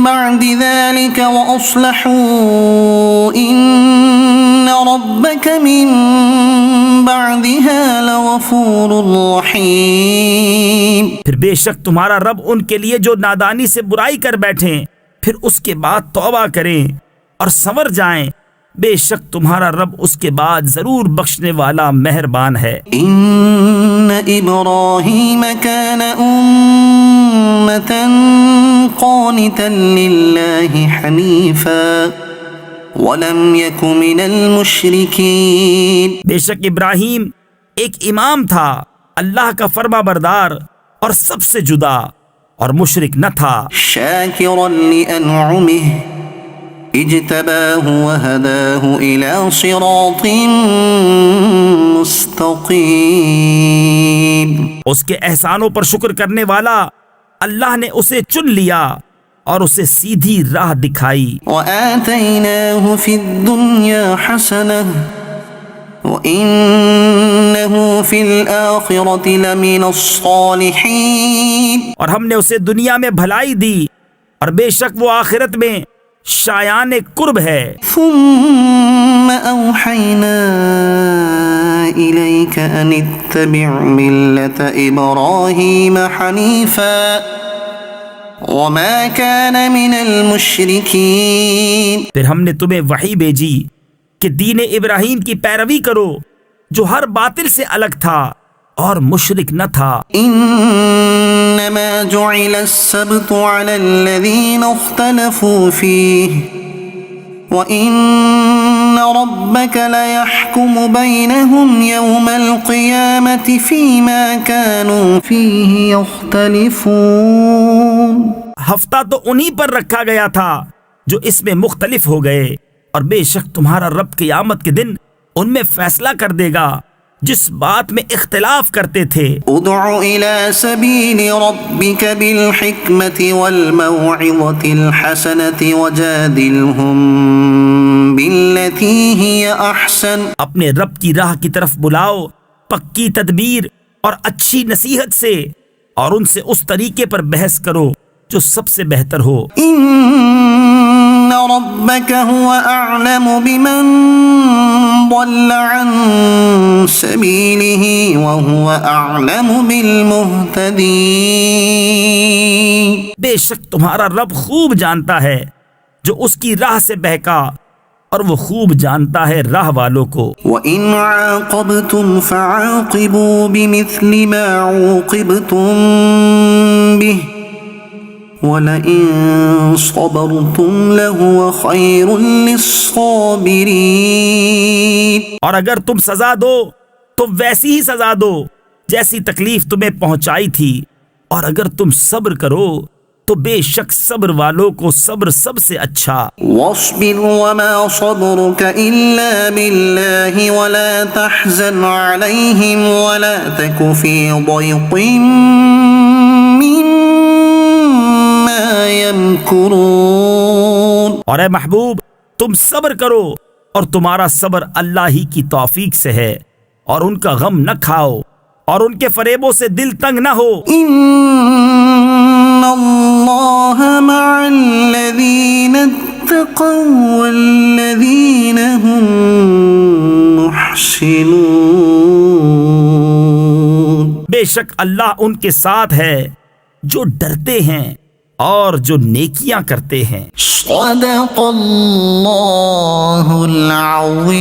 بعد ذلك وأصلحوا إن ربك من بعدها لغفور رحیم۔ پھر بے شک تمہارا رب ان کے لیے جو نادانی سے برائی کر بیٹھیں پھر اس کے بعد توبہ کریں اور سنور جائیں، بے شک تمہارا رب اس کے بعد ضرور بخشنے والا مہربان ہے۔ ان ابراہیم کان امة قانتا للہ حنیفا ولم یک من المشرکین۔ بے شک ابراہیم ایک امام تھا، اللہ کا فرما بردار اور سب سے جدا اور مشرک نہ تھا۔ شاکرا لانعمہ اجتباہ وہداہ الی صراط مستقیم۔ اس کے احسانوں پر شکر کرنے والا اللہ نے اسے چن لیا اور اسے سیدھی راہ دکھائی۔ وآتیناہ فی الدنیا حسنہ وَإِنَّهُ فِي الْآخِرَةِ لَمِنَ الصَّالِحِينَ۔ اور ہم نے اسے دنیا میں بھلائی دی اور بے شک وہ آخرت میں شایان قرب ہے۔ ثُمَّ أَوْحَيْنَا إِلَيْكَ أَنِ اتَّبِعْ مِلَّةَ إِبْرَاهِيمَ حَنِيفًا وَمَا كَانَ مِنَ الْمُشْرِكِينَ۔ پھر ہم نے تمہیں وحی بھیجی کہ دین ابراہیم کی پیروی کرو جو ہر باطل سے الگ تھا اور مشرک نہ تھا۔ إِنَّ إنما جعل السبت على الذين اختلفوا فيه وإن ربك ليحكم بينهم يوم القيامة فيما كانوا فيه يختلفون. ہفتہ تو انہی پر رکھا گیا تھا جو اس میں مختلف ہو گئے، اور بے شک تمہارا رب قیامت کے دن ان میں فیصلہ کر دے گا جس بات میں اختلاف کرتے تھے. ادع إلى سبيل ربك بالحكمة والموعظة الحسنة وجادلهم بالتي هي أحسن. اپنے رب کی راہ کی طرف بلاؤ پکی تدبیر اور اچھی نصیحت سے، اور ان سے اس طریقے پر بحث کرو جو سب سے بہتر ہو. إن ربك هو أعلم بمن ضل عن سبيله وهو أعلم بالمهتدين. بے شک تمہارا رب خوب جانتا ہے جو اس کی راہ سے بہکا، اور وہ خوب جانتا ہے راہ والوں کو. وَإِنْ عَاقَبْتُمْ فَعَاقِبُوا بِمِثْلِ مَا عُوقِبْتُمْ بِهِ وَلَئِن صَبَرْتُمْ لَهُوَ خَيْرٌ لِلصَّابِرِينَ. اور اگر تم سزا دو تو ویسی ہی سزا دو جیسی تکلیف تمہیں پہنچائی تھی، اور اگر تم صبر کرو تو بے شک صبر والوں کو صبر سب سے اچھا. وَاصْبِرْ وَمَا صَبْرُكَ إِلَّا بِاللَّهِ وَلَا تَحْزَنْ عَلَيْهِمْ وَلَا تَكُ فِي ضَيْقٍ مِّمَّا يَمْكُرُونَ. اور اے محبوب تم صبر کرو، اور تمہارا صبر اللہ ہی کی توفیق سے ہے، اور ان کا غم نہ کھاؤ، اور ان کے فریبوں سے دل تنگ نہ ہو. إِنَّ اللَّهَ مَعَ الَّذِينَ اتَّقَوْا وَالَّذِينَ هُمْ مُحْسِنُونَ. بے شک اللہ ان کے ساتھ ہے جو ڈرتے ہیں اور جو نیکیاں کرتے ہیں. صدق اللہ العظیم.